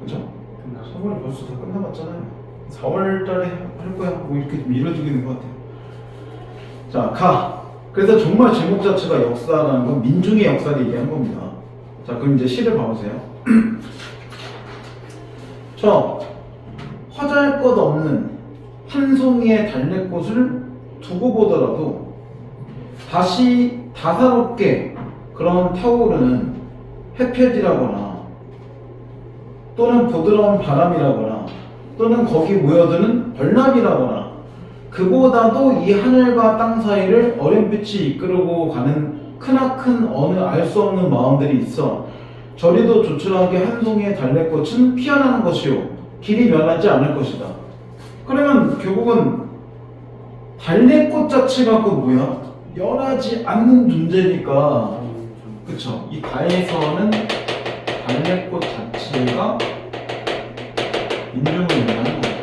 [SPEAKER 1] 그죠? 3월이 벌써 다 끝나봤잖아요. 4월 달에 할 거야. 뭐 이렇게 미뤄지고 있는 것 같아요. 자, 가. 그래서 정말 제목 자체가 역사라는 건 민중의 역사를 얘기한 겁니다. 자, 그럼 이제 시를 봐보세요. 화잘 것 없는 한 송이의 달래꽃을 두고 보더라도 다시 다사롭게 그런 타오르는 햇볕이라거나 또는 부드러운 바람이라거나 또는 거기 모여드는 벌나비라거나 그보다도 이 하늘과 땅 사이를 어렴풋이 이끌고 가는 크나큰 어느 알 수 없는 마음들이 있어 저리도 조촐하게 한 송이의 달래꽃은 피어나는 것이요 길이 변하지 않을 것이다. 그러면 결국은 달래꽃 자체가 그 뭐야? 변하지 않는 존재니까, 그쵸? 이 가에서는 달래꽃 자체가 민중을 의미하는 거죠.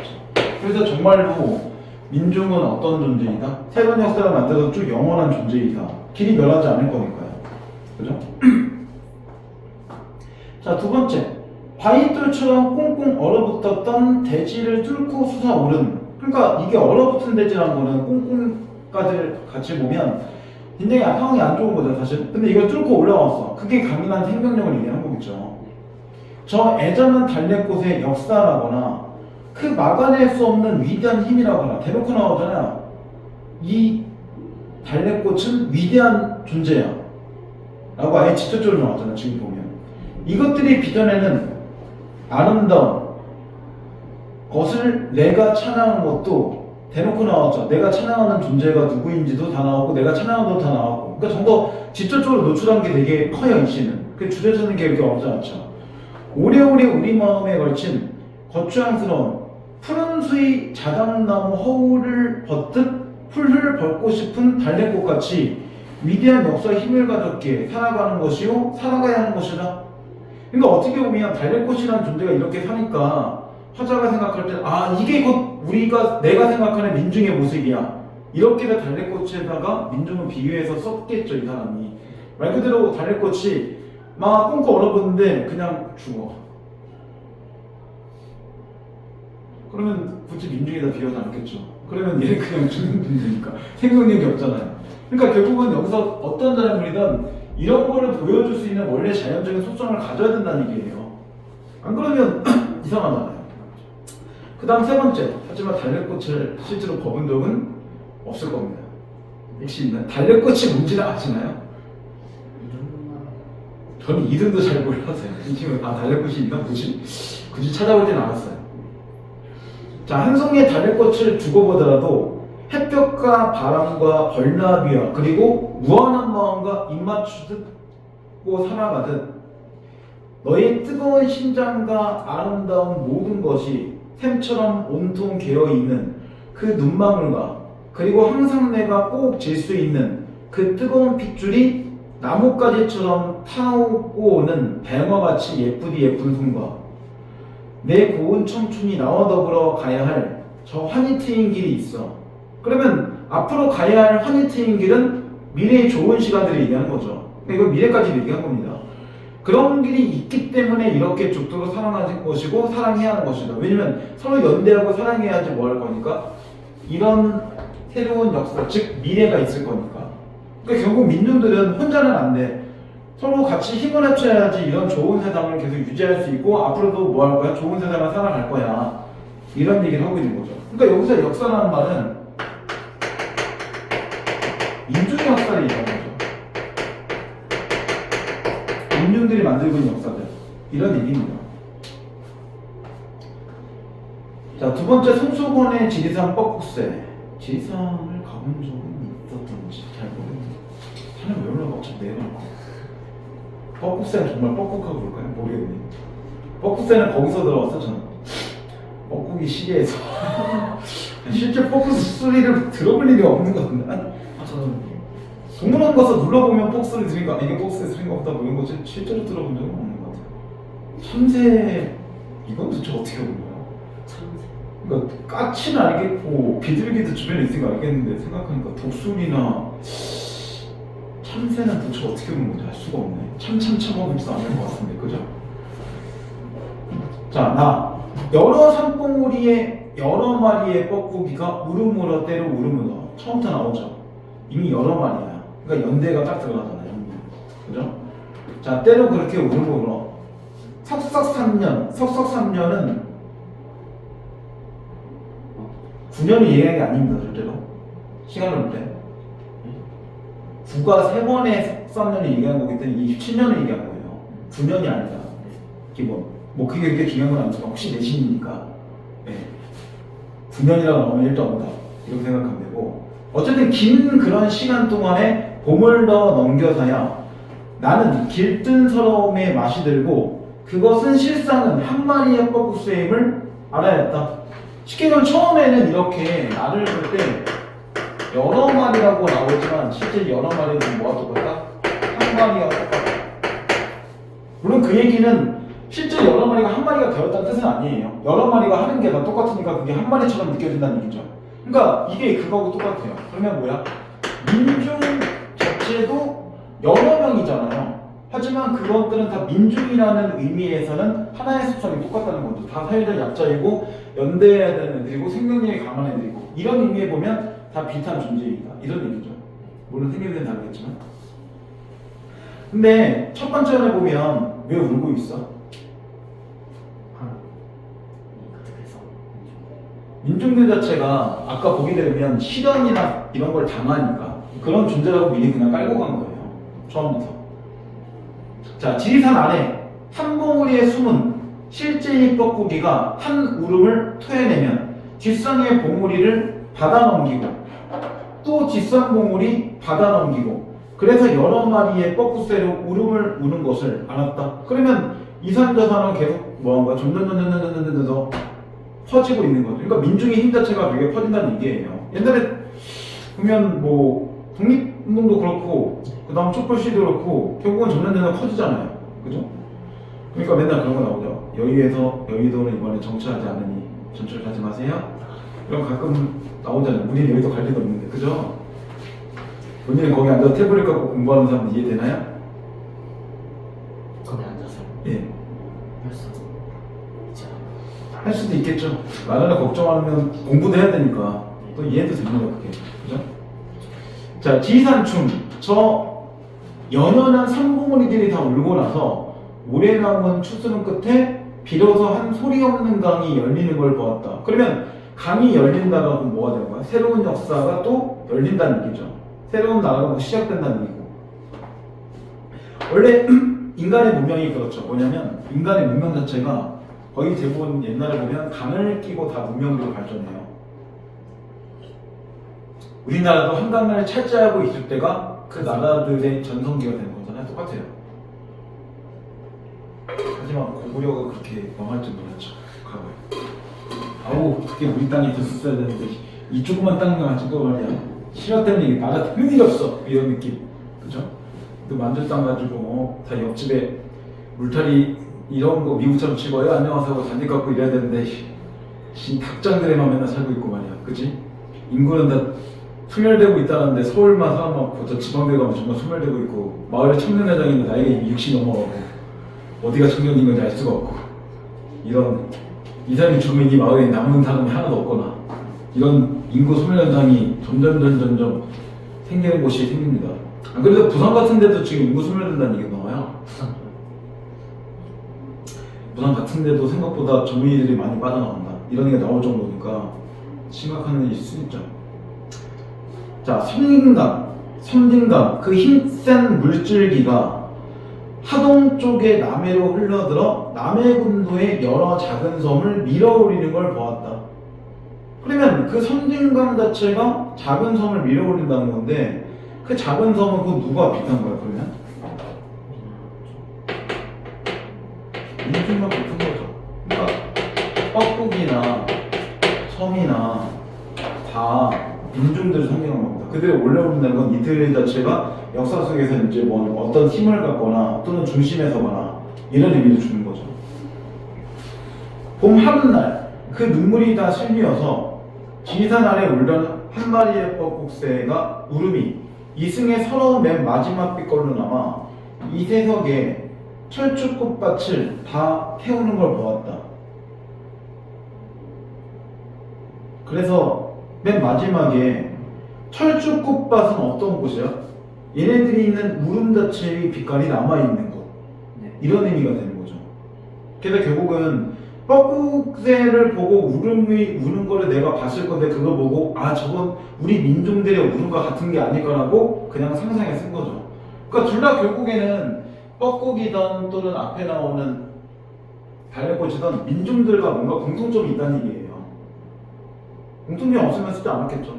[SPEAKER 1] 그래서 정말로 민중은 어떤 존재이다? 새로운 역사를 만들어서 쭉 영원한 존재이다. 길이 변하지 않을 거니까요. 그죠? 자, 두 번째. 바위돌처럼 꽁꽁 얼어붙었던 대지를 뚫고 솟아오른, 그러니까 이게 얼어붙은 대지라는 거는 꽁꽁까지 같이 보면 굉장히 상황이 안 좋은 거죠, 사실. 근데 이걸 뚫고 올라왔어. 그게 강인한 생명력을 얘기하는 거겠죠. 저 애잔한 달래꽃의 역사라거나 그 막아낼 수 없는 위대한 힘이라거나 대놓고 나오잖아요. 이 달래꽃은 위대한 존재야 라고 아예 직접적으로 나왔잖아요, 지금 보면. 이것들이 빚어내는 아름다운 것을 내가 찬양하는 것도 대놓고 나왔죠. 내가 찬양하는 존재가 누구인지도 다 나왔고 내가 찬양하는 것도 다 나왔고, 그러니까 좀 더 직접적으로 노출한 게 되게 커요, 이 시는. 그 주제 찾는 게 이렇게 어렵지 않죠. 오래오래 우리 마음에 걸친 거추장스러운 푸른 수의 자작나무 허울을 벗듯 훌훌 벗고 싶은 달래꽃같이 위대한 역사의 힘을 가졌기에 살아가는 것이요 살아가야 하는 것이다. 그러니까 어떻게 보면 달래꽃이라는 존재가 이렇게 사니까 화자가 생각할 때 아 이게 곧 내가 생각하는 민중의 모습이야. 이렇게 해서 달래꽃에다가 민중을 비유해서 썼겠죠 이 사람이. 말 그대로 달래꽃이 막 꿈꿔 얼어붙는데 그냥 죽어. 그러면 굳이 민중에다 비유하지 않겠죠. 그러면 얘는 그냥 죽는 존재니까 생명력이 없잖아요. 그러니까 결국은 여기서 어떤 사람이든 이런 거를 보여줄 수 있는 원래 자연적인 속성을 가져야 된다는 얘기예요. 안 그러면 이상하잖아요. 그 다음 세 번째, 하지만 달래꽃을 실제로 법은 적은 없을 겁니다. 역시 있나요? 달래꽃이 뭔지는 아시나요? 저는 이름도 잘 몰라서요. 이 친구 달래꽃이 있나 보지? 굳이 찾아보진 않았어요. 자, 한 송이의 달래꽃을 두고 보더라도 햇볕과 바람과 벌나비와 그리고 무한한 마음과 입맞추고 살아가듯 너의 뜨거운 심장과 아름다운 모든 것이 샘처럼 온통 개어있는 그 눈망울과 그리고 항상 내가 꼭 질 수 있는 그 뜨거운 핏줄이 나뭇가지처럼 타오고 오는 뱅화같이 예쁘디 예쁜 손과 내 고운 청춘이 나와 더불어 가야 할 저 환히 트인 길이 있어. 그러면 앞으로 가야 할 환히 트인 길은 미래의 좋은 시간들을 얘기하는 거죠. 이건 미래까지 얘기한 겁니다. 그런 길이 있기 때문에 이렇게 죽도록 사랑하는 것이고 사랑해야 하는 것이다. 왜냐면 서로 연대하고 사랑해야지 뭐 할 거니까 이런 새로운 역사, 즉 미래가 있을 거니까. 그러니까 결국 민중들은 혼자는 안 돼. 서로 같이 힘을 합쳐야지 이런 좋은 세상을 계속 유지할 수 있고 앞으로도 뭐 할 거야? 좋은 세상을 살아갈 거야. 이런 얘기를 하고 있는 거죠. 그러니까 여기서 역사라는 말은 민중의 역사를 얘기하는 거죠. 민중들이 만들고 있는 역사들. 이런 얘기입니다. 자, 두 번째 송수권의 지리산 뻐국새. 지리산을 가본 적은 있었던지 잘 모르겠는데 산을 왜 올라가 어차피 내려갈 거야. 뻐국새는 정말 뻐국하고 그럴까요? 모르겠네. 뻐국새는 거기서 들어왔어 저는. 뻐국이 시계에서 실제 뻐국 소리를 들어볼 일이 없는 것 같은데.
[SPEAKER 2] 저는
[SPEAKER 1] 동물원 가서 눌러보면 뻑 소리 들린 거 이게 뻑 소리 들린 거 보다 보는 거지 실제로 들어본 적은 없는 것 같아요. 참새 이건 도대체 어떻게 본 거야?
[SPEAKER 2] 참새.
[SPEAKER 1] 그러니까 까치는 알겠고 비둘기도 주변에 있으니까 알겠는데 생각하니까 독수리나 참새는 도대체 어떻게 보는 건지 알 수가 없네. 참참참하면서 안 될 것 같은데 그죠? 자, 여러 산봉우리에 여러 마리의 뻐꾸기가 울음울어 때로 울음울어. 처음부터 나오죠. 이미 여러 마리야. 그러니까 연대가 딱 들어가잖아요. 그죠? 자, 때로 그렇게 울음울어. 석석삼년은 9년을 얘기하는 게 아닙니다. 절대로. 시간을 볼 때. 9가 3번의 석삼년을 얘기하는 거기 때문에 27년을 얘기한 거예요. 9년이 아니라. 기본. 뭐 그게 그렇게 중요한 건 아니지만 혹시 내신이니까. 네. 9년이라고 나오면 1.5다. 이렇게 생각하면 되고. 어쨌든 긴 그런 시간 동안에 봄을 더 넘겨서야 나는 길뜬서러움의 맛이 들고 그것은 실상은 한 마리의 뻐국새임을 알아야 했다. 쉽게 말하면 처음에는 이렇게 나를 볼 때 여러 마리라고 나오지만 실제 여러 마리는 뭐가 똑같다? 한 마리가 똑같다. 물론 그 얘기는 실제 여러 마리가 한 마리가 되었다는 뜻은 아니에요. 여러 마리가 하는 게 다 똑같으니까 그게 한 마리처럼 느껴진다는 얘기죠. 그러니까 이게 그거하고 똑같아요. 그러면 뭐야? 민중 자체도 여러 명이잖아요. 하지만 그것들은 다 민중이라는 의미에서는 하나의 속성이 똑같다는 거죠. 다 사회적 약자이고 연대해야 되는 애들이고 생명력이 강한 애들이고 이런 의미에 보면 다 비슷한 존재이다. 이런 얘기죠. 물론 생명력은 다르겠지만. 근데 첫 번째 연에 보면 왜 울고 있어? 민중들 자체가 아까 보게 되면 실현이나 이런 걸 당하니까 그런 존재라고 미리 그냥 깔고 간 거예요. 처음부터. 자, 지리산 안에 한 봉우리의 숨은 실제의 뻐꾸기가 한 울음을 토해내면 뒷산의 봉우리를 받아넘기고 또 뒷산 봉우리 받아넘기고 그래서 여러 마리의 뻐꾸새로 울음을 우는 것을 알았다. 그러면 이산저산은 계속 뭐한 거야? 점점 더 퍼지고 있는 거죠. 그러니까 민중의 힘 자체가 되게 퍼진다는 얘기예요. 옛날에 보면 뭐 독립운동도 그렇고 그 다음 촛불시도 그렇고 결국은 점점 커지잖아요. 그죠? 그러니까 맨날 그런 거 나오죠. 여의에서 여의도는 이번에 정치하지 않으니 전철 가지 마세요. 이런 가끔 나오잖아요. 우리는 여의도 갈 데도 없는데, 그죠? 본인은 거기 앉아서 태블릿 갖고 공부하는 사람 이해되나요?
[SPEAKER 2] 거기 앉아서
[SPEAKER 1] 예.
[SPEAKER 2] 할 수도 있지 않아요.
[SPEAKER 1] 할 수도 있겠죠. 나라를 걱정하면 공부도 해야 되니까 또 이해도 됩니다, 그게. 그죠? 자, 지산춤. 저 연연한 삼공우리들이 다 울고 나서 오래 남은 추수는 끝에 비로소 한 소리 없는 강이 열리는 걸 보았다. 그러면 강이 열린다가 그럼 뭐가 되는 거야? 새로운 역사가 또 열린다는 얘기죠. 새로운 나라가 뭐 시작된다는 얘기고. 원래 인간의 문명이 그렇죠. 뭐냐면 인간의 문명 자체가 거의 대부분 옛날에 보면 강을 끼고 다 문명으로 발전해요. 우리나라도 한강을 차지하고 있을 때가 그 나라들의 전성기가 되는 거잖아요. 똑같아요. 하지만 고구려가 그렇게 망할 줄 몰랐죠. 과거에. 아우, 그게 우리 땅이 됐었어야 되는데 이 조그만 땅을 가지고 말이야. 실화 때문에 이게 나라 되는 일이 없어. 이런 느낌. 그죠? 또 만주 땅 가지고 다 옆집에 울타리 이런 거 미국처럼 치고요. 안녕하세요 하고 잔디 갖고 이래야 되는데 진 닭장들에만 맨날 살고 있고 말이야. 그치? 인구는 다 소멸되고 있다는데 서울만 사람 많고 저 지방들 가면 정말 소멸되고 있고 마을에 청년회장인데 나이가 60 넘어가고 어디가 청년인 건지 알 수가 없고 이런 이 사람이 죽으면 이 마을에 남은 사람이 하나도 없거나 이런 인구 소멸 현상이 점점 생기는 곳이 생깁니다. 안 그래도 부산 같은 데도 지금 인구 소멸된다는 얘기가 나와요. 부산 같은 데도 생각보다 젊은이들이 많이 빠져나간다. 이런 얘기가 나올 정도니까 심각한 일일 수 있죠. 자, 섬진강 그 힘센 물줄기가 하동 쪽의 남해로 흘러들어 남해군도의 여러 작은 섬을 밀어올리는 걸 보았다. 그러면 그 섬진강 자체가 작은 섬을 밀어올린다는 건데 그 작은 섬은 그 누가 비슷한 거야 그러면? 민중만 비슷한 거죠. 그러니까 뻐꾸기나 섬이나 다 민중들을 상징하는 겁니다. 그들이 올라오른다는 건 이들 자체가 역사 속에서 이제 뭐 어떤 힘을 갖거나 또는 중심에 서거나 이런 의미를 주는 거죠. 봄 하룻날 그 눈물이 다 실미어서 지리산 아래 울던 한 마리의 뻐꾹새가 울음이 이승의 서러운 맨 마지막 빛걸로 남아 이세석의 철쭉꽃밭을 다 태우는 걸 보았다. 그래서 맨 마지막에 철쭉꽃밭은 어떤 곳이야? 얘네들이 있는 울음 자체의 빛깔이 남아있는 곳. 이런 의미가 되는 거죠. 그래서 결국은 뻐꾹새를 보고 울음이 우는 거를 내가 봤을 건데 그거 보고 아 저건 우리 민중들의 울음과 같은 게 아닐까라고 그냥 상상해 쓴 거죠. 그러니까 둘 다 결국에는 뻐꾹이든 또는 앞에 나오는 달래꽃이든 민중들과 뭔가 공통점이 있다는 얘기예요. 공통점이 없으면 쓰지 않았겠죠.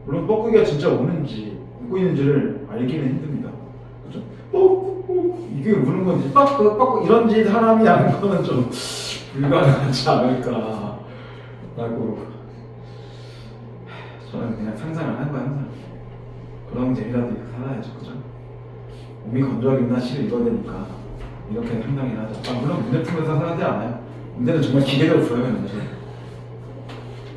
[SPEAKER 1] 물론 뻐꾸기가 진짜 우는지 웃고 있는지를 알기는 힘듭니다. 그죠? 이게 우는 건지 뻐꾸 이런지 사람이 아는 거는 좀 불가능하지 않을까 라고 저는 그냥 상상을 하는 거야 항상. 그런 재미라도 살아야죠. 그죠? 몸이 건조하겠나 시를 읽어야 되니까 이렇게 상상을 하죠. 물론 문제 풀면서 상상하지 않아요. 문제는 정말 기계적으로 풀어요. 문제.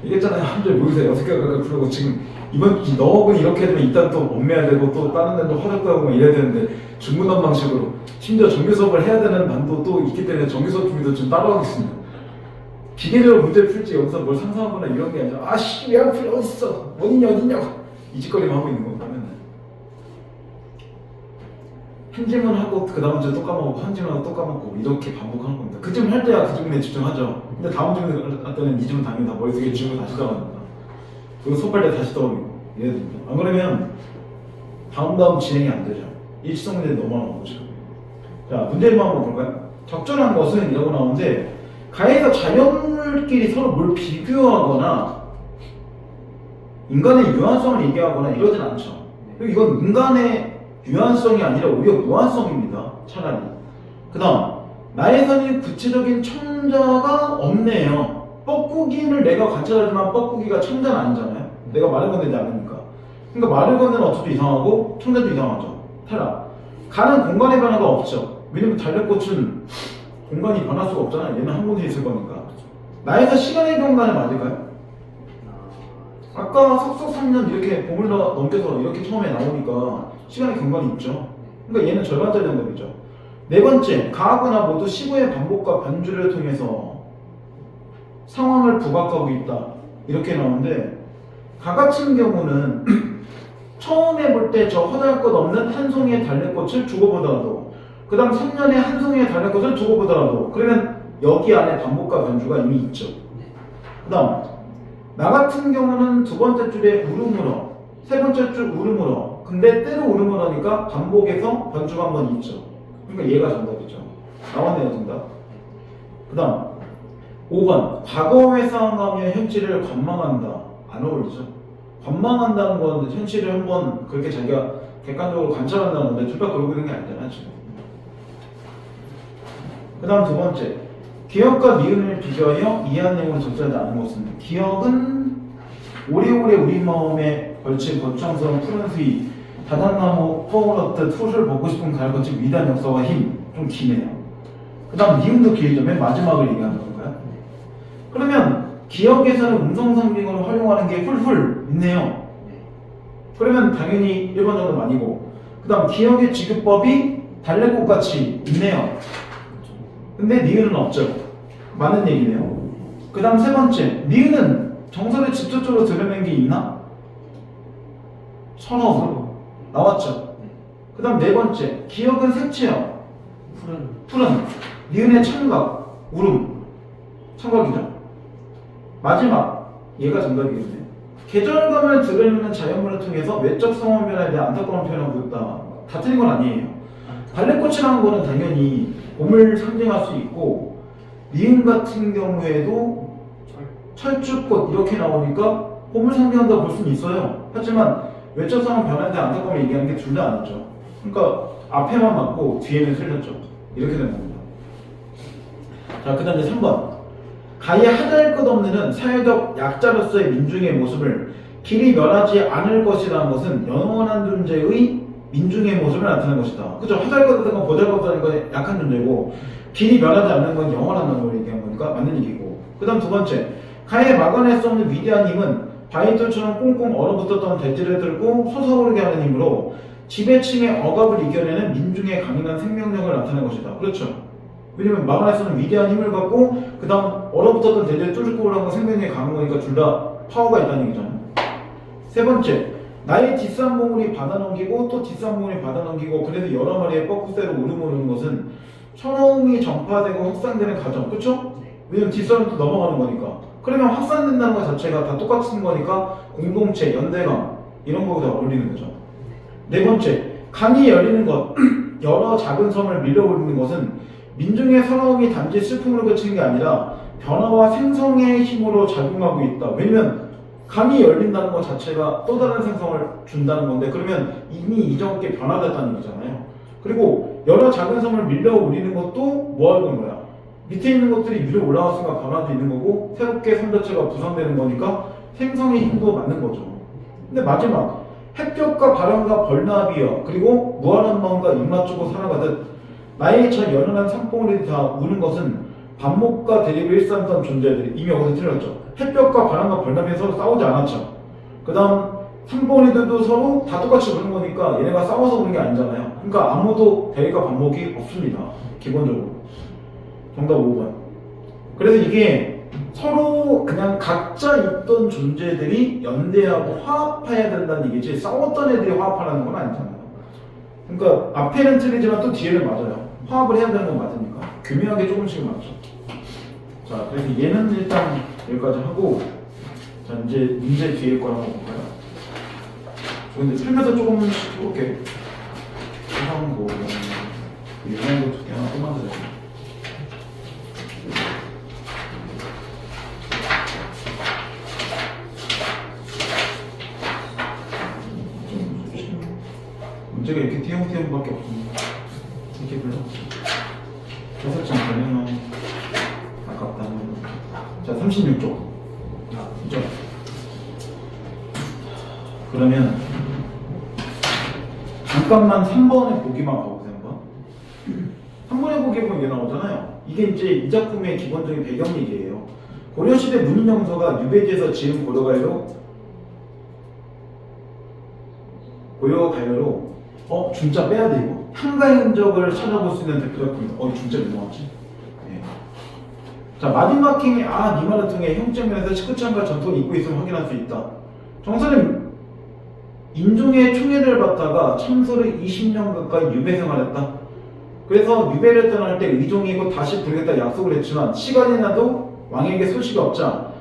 [SPEAKER 1] 이랬잖아요. 한 줄 모르세요. 6개가 가까이 풀고 지금 이번 너업은 이렇게 되면 일단 또 옮매야 되고 또 다른 데도 화력도 하고 막 이래야 되는데 중문원 방식으로 심지어 정규 수업을 해야 되는 반도 또 있기 때문에 정규 수업 준비도 좀 따로 하겠습니다. 기계적으로 문제를 풀지 여기서 뭘 상상하거나 이런 게 아니라 아씨 왜 안 풀려 어딨어 어딨냐고 이 짓거리만 하고 있는 거고 하면 한 질문 하고 그 다음 질문 또 까먹고 한 질문 하고 또 까먹고 이렇게 반복하는 겁니다. 그 질문 할 때야 그 질문에 집중하죠. 근데 다음 질문 할 때는 이 질문 당연히 다 머릿속에 질문 다시 떠오릅니다. 그리고 수업할 때 다시 떠오르고 이래야 됩니다. 안 그러면 다음 진행이 안 되죠. 일치성 문제는 너무 많은 거죠. 자, 문제만 한번 볼까요? 적절한 것은 이라고 나오는데 가에서 자연물끼리 서로 뭘 비교하거나 인간의 유한성을 얘기하거나 이러진 않죠. 그리고 이건 인간의 유한성이 아니라 오히려 무한성입니다. 차라리. 그 다음 나에서는 구체적인 첨자가 없네요. 뻐꾸기를 내가 관찰하지만 뻐꾸기가 첨자는 아니잖아요. 내가 말을 건네지 않으니까. 그러니까 말을 건네는 어차피 이상하고 첨자도 이상하죠. 탈락. 가는 공간의 변화가 없죠. 왜냐면 달래꽃은 공간이 변할 수가 없잖아요. 얘는 한 곳에 있을 거니까. 나에서 시간의 경과는 맞을까요? 아까 석석 3년 이렇게 보물 넘겨서 이렇게 처음에 나오니까 시간의 경과는 있죠. 그러니까 얘는 절반짜리 정답이죠. 네 번째, 가하거나 모두 시구의 반복과 변주를 통해서 상황을 부각하고 있다. 이렇게 나오는데 가 같은 경우는 처음에 볼 때 저 허다할 것 없는 한 송이의 달래꽃을 두고 보더라도 그 다음 3년에 한 송이의 달래꽃을 두고 보더라도 그러면 여기 안에 반복과 변주가 이미 있죠. 그 다음 나 같은 경우는 두 번째 줄에 울음으로 세 번째 줄 울음으로 근데 때로 울음으로니까 반복해서 변주가 한 번 있죠. 그러니까 얘가 정답이죠. 나왔네요 정답. 그 다음 5번 과거의 상황하며 현실을 관망한다. 안 어울리죠. 관망한다는 건 현실을 한번 그렇게 자기가 객관적으로 관찰한다는 건데 둘 다 그러고 있는 게 아니잖아 지금. 그 다음 두 번째 기억과 미음을 비교하여 이해한 내용을 적절하지 않은 것은 기억은 오래오래 우리 마음에 걸친 거창스러운 푸른 수위 다단나무 떠올랐듯 훗을 보고 싶은 가을 거친 위대한 역사와 힘. 좀 기네요. 그 다음 미음도 길죠. 맨 마지막을 얘기하는 건가요? 그러면 기억에서는 음성상징으로 활용하는 게 훌훌 있네요. 그러면 당연히 1번 정답 아니고 그 다음 기억의 지급법이 달래꽃같이 있네요. 근데 니은은 없죠. 맞는 얘기네요. 그 다음 세 번째 니은은 정서를 직접적으로 드러낸 게 있나? 선어 나왔죠. 그 다음 네 번째 기억은 색채요. 푸른 니은의 청각 울음 청각이죠. 마지막 얘가 정답이겠네. 계절감을 드러내는 자연물을 통해서 외적 상황 변화에 대한 안타까운 표현을 보였다. 다 틀린 건 아니에요. 달래꽃이라는 거는 당연히 봄을 상징할 수 있고 니은 같은 경우에도 철쭉꽃 이렇게 나오니까 봄을 상징한다 볼 수는 있어요. 하지만 외적 상황 변화에 대한 안타까움을 얘기하는 게 둘 다 아니죠. 그러니까 앞에만 맞고 뒤에는 틀렸죠. 이렇게 되는 겁니다. 자, 그 다음에 3번 가히 하다할 것 없는 사회적 약자로서의 민중의 모습을 길이 멸하지 않을 것이라는 것은 영원한 존재의 민중의 모습을 나타내는 것이다. 그죠? 하다할 것 같은 건 보잘것없다는 건 약한 존재고 길이 멸하지 않는 건 영원한 존재를 얘기한 거니까 맞는 얘기고 그 다음 두 번째 가히 막아낼 수 없는 위대한 힘은 바위돌처럼 꽁꽁 얼어붙었던 대지를 들고 솟아오르게 하는 힘으로 지배층의 억압을 이겨내는 민중의 강인한 생명력을 나타내는 것이다. 그렇죠? 왜냐면 막아낼 수 없는 위대한 힘을 갖고 그 다음 얼어붙었던 대지를 뚫고 올라간 건 생명력이 강한 거니까 둘 다 파워가 있다는 얘기잖아요. 세 번째 나의 뒷산봉우리 받아넘기고 또 뒷산봉우리 받아넘기고 그래도 여러 마리의 뻐꾸새로 울음오르는 것은 천호음이 전파되고 확산되는 과정. 그렇죠? 왜냐면 뒷산은 또 넘어가는 거니까. 그러면 확산된다는 것 자체가 다 똑같은 거니까 공동체, 연대감 이런 거보다 어울리는 거죠. 네 번째, 강이 열리는 것, 여러 작은 섬을 밀어올리는 것은 민중의 서러움이 단지 슬픔으로 그치는 게 아니라 변화와 생성의 힘으로 작용하고 있다. 왜냐면 강이 열린다는 것 자체가 또 다른 생성을 준다는 건데 그러면 이미 이전께 변화됐다는 얘기잖아요. 그리고 여러 작은 섬을 밀어올리는 것도 뭐 하는 거야? 밑에 있는 것들이 위로 올라왔으니까 변화도 있는 거고 새롭게 섬 자체가 부상되는 거니까 생성의 힘도 맞는 거죠. 근데 마지막 햇볕과 바람과 벌나비여 그리고 무한한 마음과 입 맞추고 살아가듯 나의 저 연연한 산봉우리들이 다 우는 것은 반목과 대립을 일삼던 존재들이 이미 여기서 틀렸죠. 햇볕과 바람과 벌나비는 서로 싸우지 않았죠. 그 다음 산봉우리들도 서로 다 똑같이 우는 거니까 얘네가 싸워서 우는 게 아니잖아요. 그러니까 아무도 대립과 반목이 없습니다. 기본적으로. 정답 5번. 그래서 이게 서로 그냥 각자 있던 존재들이 연대하고 화합해야 된다는 얘기지 싸웠던 애들이 화합하라는 건 아니잖아요. 그러니까 앞에는 틀리지만 또 뒤에는 맞아요. 화합을 해야 되는 건 맞으니까 교묘하게 조금씩 맞죠. 자, 그래서 얘는 일단 여기까지 하고 자 이제 문제 뒤에 거 한번 볼까요? 근데 풀면서 조금씩 해볼게. 해상고 예상도 두개 하나 또 만들어요. 문제가 이렇게 띄엄띄엄밖에 없습니다. 이렇게 불러. 해석장 되면 아깝다. 자, 36쪽. 그죠? 그러면 잠깐만 3번에 보기만 가보세요. 한번 3번에 보기 보면 이게 나오잖아요. 이게 이제 이 작품의 기본적인 배경 얘기예요. 고려시대 문인영서가 유배지에서 지은 고려가요로 중자 빼야 돼 이거. 향가의 흔적을 찾아볼 수 있는 대표 작품입니다. 중자 왜 나왔지? 예. 자, 마딘마킹이 니 말을 통해 형제면에서 식구창과 전통이 있고 있음을 확인할 수 있다. 정선은 인종의 총애를 받다가 참소를 20년 가까이 유배 생활했다. 그래서 유배를 떠날 때 의종이고 다시 부르겠다 약속을 했지만 시간이 나도 왕에게 소식이 없자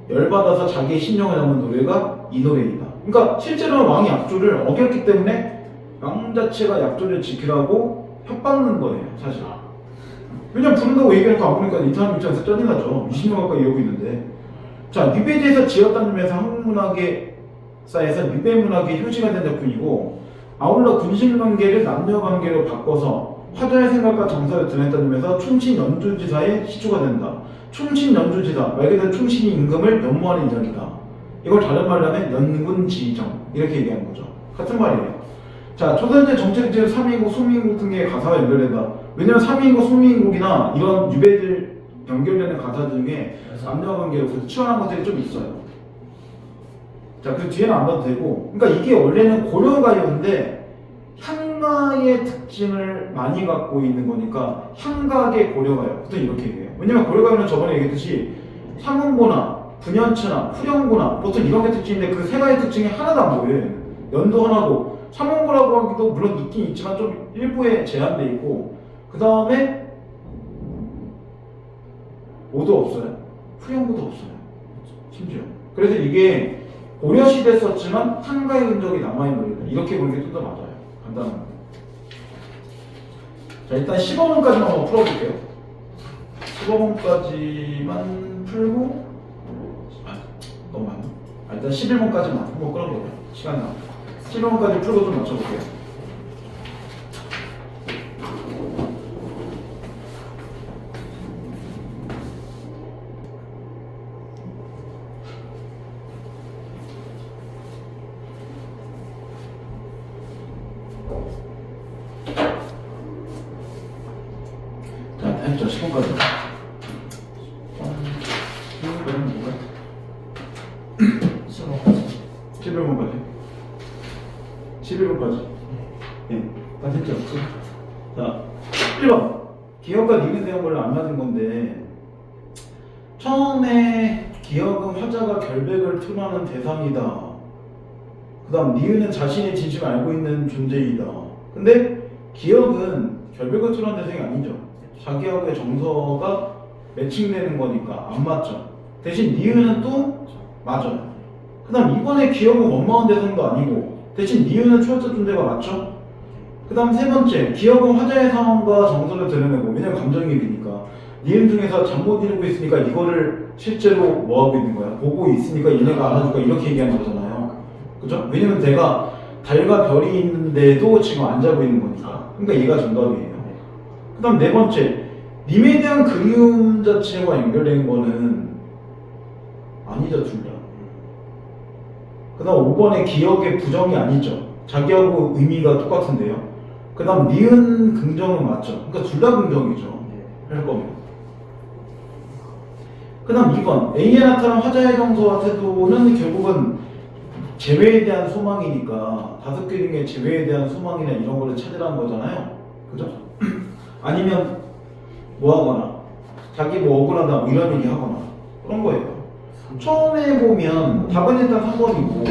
[SPEAKER 1] 열받아서 자기의 신용을 담은 노래가 이 노래이다. 그러니까 실제로는 왕이 약조를 어겼기 때문에 왕 자체가 약조를 지키라고 협박는 거예요, 사실. 왜냐면 부른다고 얘기하니까 안 부르니까 이 사람 입장에서 짜증나죠. 20년 가까이 이러고 있는데. 자, 유배지에서 지었다는 점에서 한국문학사에서 유배문학의 효시가 된 작품이고, 아울러 군신관계를 남녀관계로 바꿔서 화자의 생각과 정서를 드러냈다는 점에서 충신연주지사의 시초가 된다. 충신연주지사, 말 그대로 충신이 임금을 연모하는 인연이다. 이걸 다른 말로 하면 연군지정, 이렇게 얘기하는 거죠. 같은 말이에요. 자, 조선제 정책지의 3인국, 소민국 등의 가사와 연결된다. 왜냐면 3인국, 소민국이나 이런 유배들 연결되는 가사 중에 남녀관계로 치환한 것들이 좀 있어요. 자, 그 뒤에는 안 봐도 되고, 그러니까 이게 원래는 고려가요인데 향가의 특징을 많이 갖고 있는 거니까 향각의 고려가요. 보통 이렇게 얘기해요. 왜냐면 고려가요는 저번에 얘기했듯이 상응고나 분연체나 후령고나 보통 이런 게 특징인데 그 세 가지 특징이 하나도 안 보여요. 연도 하나고 상응고라고 하기도 물론 있긴 있지만 좀 일부에 제한돼 있고, 그 다음에 오도 없어요. 후령고도 없어요. 심지어. 그래서 이게 고려시대 썼지만 향가의 흔적이 남아있는 노래다. 이렇게 보는 게 좀 더 맞아요. 간단한 거. 자, 일단 15번까지만 한번 풀어볼게요. 15번까지만 풀고, 너무 많나? 일단 11번까지만 한번 끌어볼게요. 시간 나. 11번까지 풀고 좀 맞춰볼게요. 자, 했죠. 10번까지. 11번까지. 11번까지. 예, 다 했죠. 자, 1번. 기업과 니은 대한 걸로 안 맞은 건데, 처음에 기업은 화자가 결백을 표현하는 대상이다. 그 다음, 니은은 자신의 진심을 알고 있는 존재이다. 근데 기업은 결백을 표현하는 대상이 아니죠. 자기하고의 정서가 매칭되는 거니까 안 맞죠. 대신 니은은 또 맞아요. 그 다음 이번에 기업은 원망한 대상도 아니고 대신 니은은 초월적 존재가 맞죠? 그 다음 세 번째, 기업은 화자의 상황과 정서를 드러내고, 왜냐면 감정이입이니까 니은 중에서 잠 못 이루고 있으니까 이거를 실제로 뭐하고 있는 거야? 보고 있으니까 얘네가 알아줄까? 이렇게 얘기하는 거잖아요. 그죠? 왜냐면 내가 달과 별이 있는데도 지금 안 자고 있는 거니까. 그러니까 얘가 정답이에요. 그 다음 네 번째, 님에 대한 그리움 자체와 연결된 거는 아니죠, 둘 다. 그 다음 5번에 기억의 부정이 아니죠. 자기하고 의미가 똑같은데요. 그 다음 니은 긍정은 맞죠. 그러니까 둘 다 긍정이죠. 할 거면. 그 다음 2번, A에 나타난 화자의 정서와 태도는 결국은 재회에 대한 소망이니까 5개 중에 재회에 대한 소망이나 이런 거를 찾으라는 거잖아요. 그죠? 아니면 뭐 하거나 자기 뭐 억울하다 뭐 이런 얘기 하거나 그런 거예요. 처음에 보면 답은 일단 3번이고,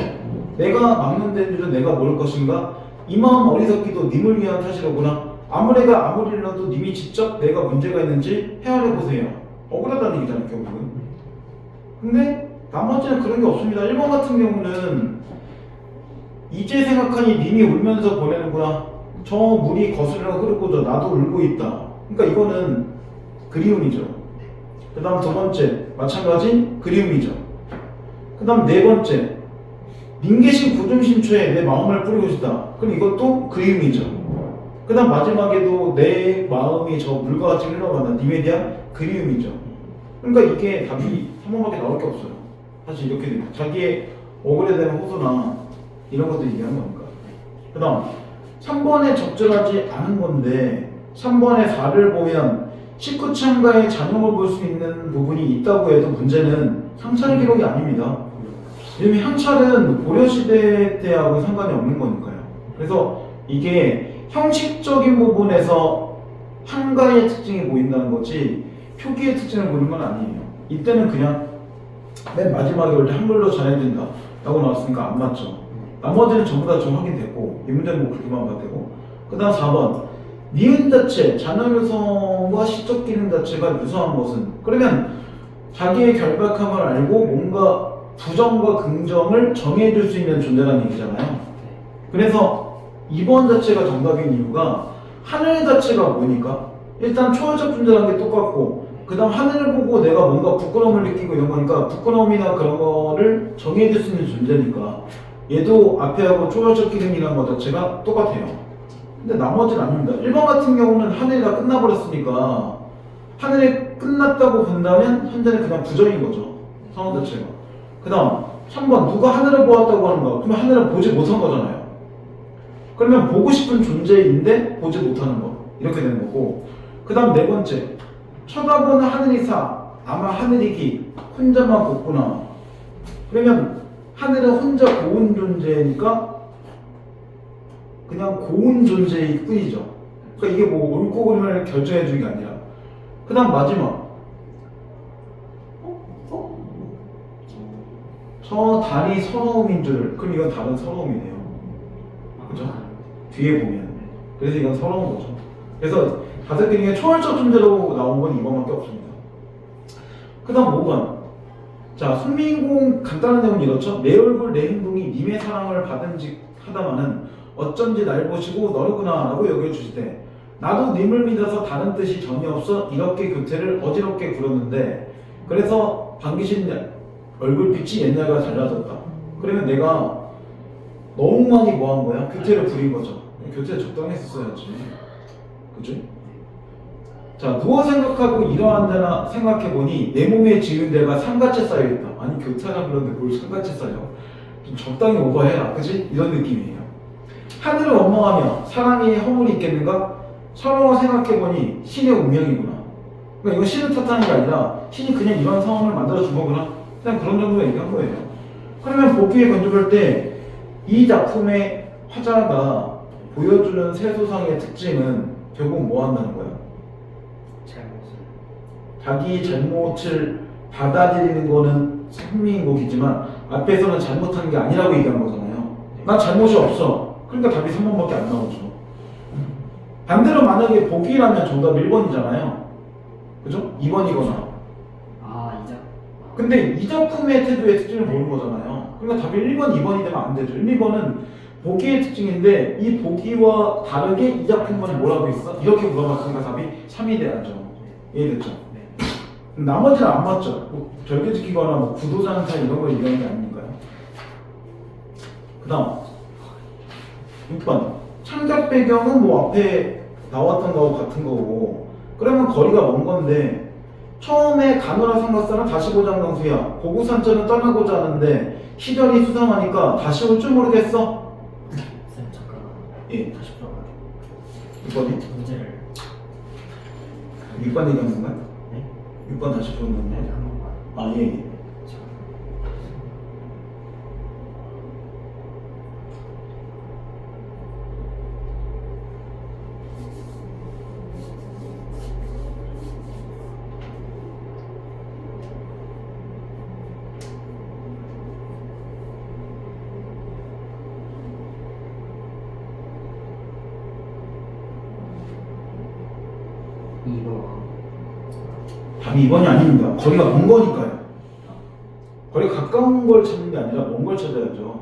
[SPEAKER 1] 내가 막는 데는 줄은 내가 모를 것인가? 이 마음 어리석기도 님을 위한 탓이로구나. 아무래가 아무리 일러도 님이 직접 내가 문제가 있는지 헤아려 보세요. 억울하다는 얘기잖아요, 결국은. 근데 나머지는 그런 게 없습니다. 1번 같은 경우는 이제 생각하니 님이 울면서 보내는구나. 저 물이 거슬러 흐르고 나도 울고 있다. 그러니까 이거는 그리움이죠. 그 다음 두 번째, 마찬가지 그리움이죠. 그 다음 네 번째, 님 계신 구중신초에 내 마음을 뿌리고 싶다. 그럼 이것도 그리움이죠. 그 그 다음 마지막에도 내 마음이 저 물과 같이 흘러가는 님에 대한 그리움이죠. 그러니까 이게 답이 3번밖에 나올 게 없어요. 사실 이렇게 됩니다. 자기의 억울에 대한 호소나 이런 것들 얘기하는 거니까. 그 다음 3번에 적절하지 않은 건데 3번의 4를 보면 19참가의 잔용을 볼 수 있는 부분이 있다고 해도 문제는 향찰 기록이 아닙니다. 왜냐면 향찰은 고려시대 때하고 상관이 없는 거니까요. 그래서 이게 형식적인 부분에서 한가의 특징이 보인다는 거지 표기의 특징을 보는 건 아니에요. 이때는 그냥 맨 마지막에 올 때 한글로 전해진다 라고 나왔으니까 안 맞죠. 나머지는 전부 다 좀 확인됐고 이 문제는 뭐 그렇게만 봐도 되고. 그 다음 4번 니은 자체, 잔어유성과 시적 기능 자체가 유사한 것은 그러면 자기의 결박함을 알고 뭔가 부정과 긍정을 정해줄 수 있는 존재라는 얘기잖아요. 그래서 2번 자체가 정답인 이유가 하늘 자체가 뭐니까 일단 초월적 존재라는 게 똑같고 그 다음 하늘을 보고 내가 뭔가 부끄러움을 느끼고 이런 거니까 부끄러움이나 그런 거를 정해줄 수 있는 존재니까 얘도 앞에하고 초월적 기능이라는 것 자체가 똑같아요. 근데 나머지는 아닙니다. 1번 같은 경우는 하늘이 다 끝나버렸으니까 하늘이 끝났다고 본다면 현재는 그냥 부정인 거죠. 상황 자체가. 그 다음 3번 누가 하늘을 보았다고 하는가? 그러면 하늘을 보지 못한 거잖아요. 그러면 보고 싶은 존재인데 보지 못하는 거 이렇게 되는 거고. 그 다음 네 번째 쳐다보는 하늘이 사 아마 하늘이 기 혼자만 곱구나. 그러면 하늘은 혼자 고운 존재니까 그냥 고운 존재일 뿐이죠. 그러니까 이게 뭐 옳고 그름을 결정해 주는 게 아니라. 그 다음 마지막 저 달이 서러움인 줄. 그럼 이건 다른 서러움이네요. 그죠? 뒤에 보면. 그래서 이건 서러운 거죠. 그래서 다섯 개 중에 초월적 존재로 나온 건 이번밖에 없습니다. 그 다음 5번. 자, 손민공 간단한 내용은 이렇죠. 내 얼굴 내 행동이 님의 사랑을 받은 직 하다마는 어쩐지 날 보시고 너로구나 라고 여겨주시되 나도 님을 믿어서 다른 뜻이 전혀 없어 이렇게 교태를 어지럽게 굴었는데 그래서 반기신 얼굴빛이 옛날과 달라졌다. 그러면 내가 너무 많이 뭐 한 거야? 교태를 부린 거죠. 교태 적당히 했었어야지. 그죠? 자, 누워 생각하고 일어난다나 생각해보니 내 몸에 지은 데가 산같이 쌓여있다. 아니 교태하라 그러는데 뭘 산같이 쌓여? 좀 적당히 오버해라. 그지? 이런 느낌이에요. 하늘을 원망하며 사람이 허물이 있겠는가? 서로 생각해보니 신의 운명이구나. 그러니까 이건 신을 탓하는 게 아니라 신이 그냥 이런 상황을 만들어준 거구나. 그냥 그런 정도 얘기한 거예요. 그러면 복귀에 건조할 때 이 작품의 화자가 보여주는 세소상의 특징은 결국 뭐 한다는 거야? 자기 잘못을 받아들이는 거는 생민곡이지만 앞에서는 잘못한 게 아니라고 얘기한 거잖아요. 난 잘못이 없어. 그러니까 답이 3번밖에 안 나오죠. 반대로 만약에 복귀라면 정답 1번이잖아요. 그죠? 2번이거나. 근데 이 작품의 태도의 특징을 보는 거잖아요. 그러니까 답이 1번, 2번이 되면 안 되죠. 1, 2번은 보기의 특징인데 이 보기와 다르게 이 작품은 뭐라고 있어? 이렇게 물어봤으니까 답이 3이 돼야죠. 이해됐죠? 나머지는 안 맞죠. 뭐 절개 지키거나 뭐 구도장사 이런 걸 얘기하는 게 아니니까요. 그 다음 6번 창작 배경은 뭐 앞에 나왔던 거하고 같은 거고 그러면 거리가 먼 건데 처음에 가노라 삼각사는 다시 보자 강수야. 고구산천은 떠나고자 하는데 시련이 수상하니까 다시 올 줄 모르겠어.
[SPEAKER 2] 쌤 잠깐.
[SPEAKER 1] 예.
[SPEAKER 2] 다시 풀어봐요.
[SPEAKER 1] 6번이?
[SPEAKER 2] 문제를.
[SPEAKER 1] 6번 얘기하는 건가요?
[SPEAKER 2] 네?
[SPEAKER 1] 6번 다시 보는
[SPEAKER 2] 네,
[SPEAKER 1] 건가요?
[SPEAKER 2] 한 번만.
[SPEAKER 1] 아 예. 답이 2번이 아닙니다. 거리가 먼 거니까요. 거리가 가까운 걸 찾는 게 아니라 먼 걸 찾아야죠.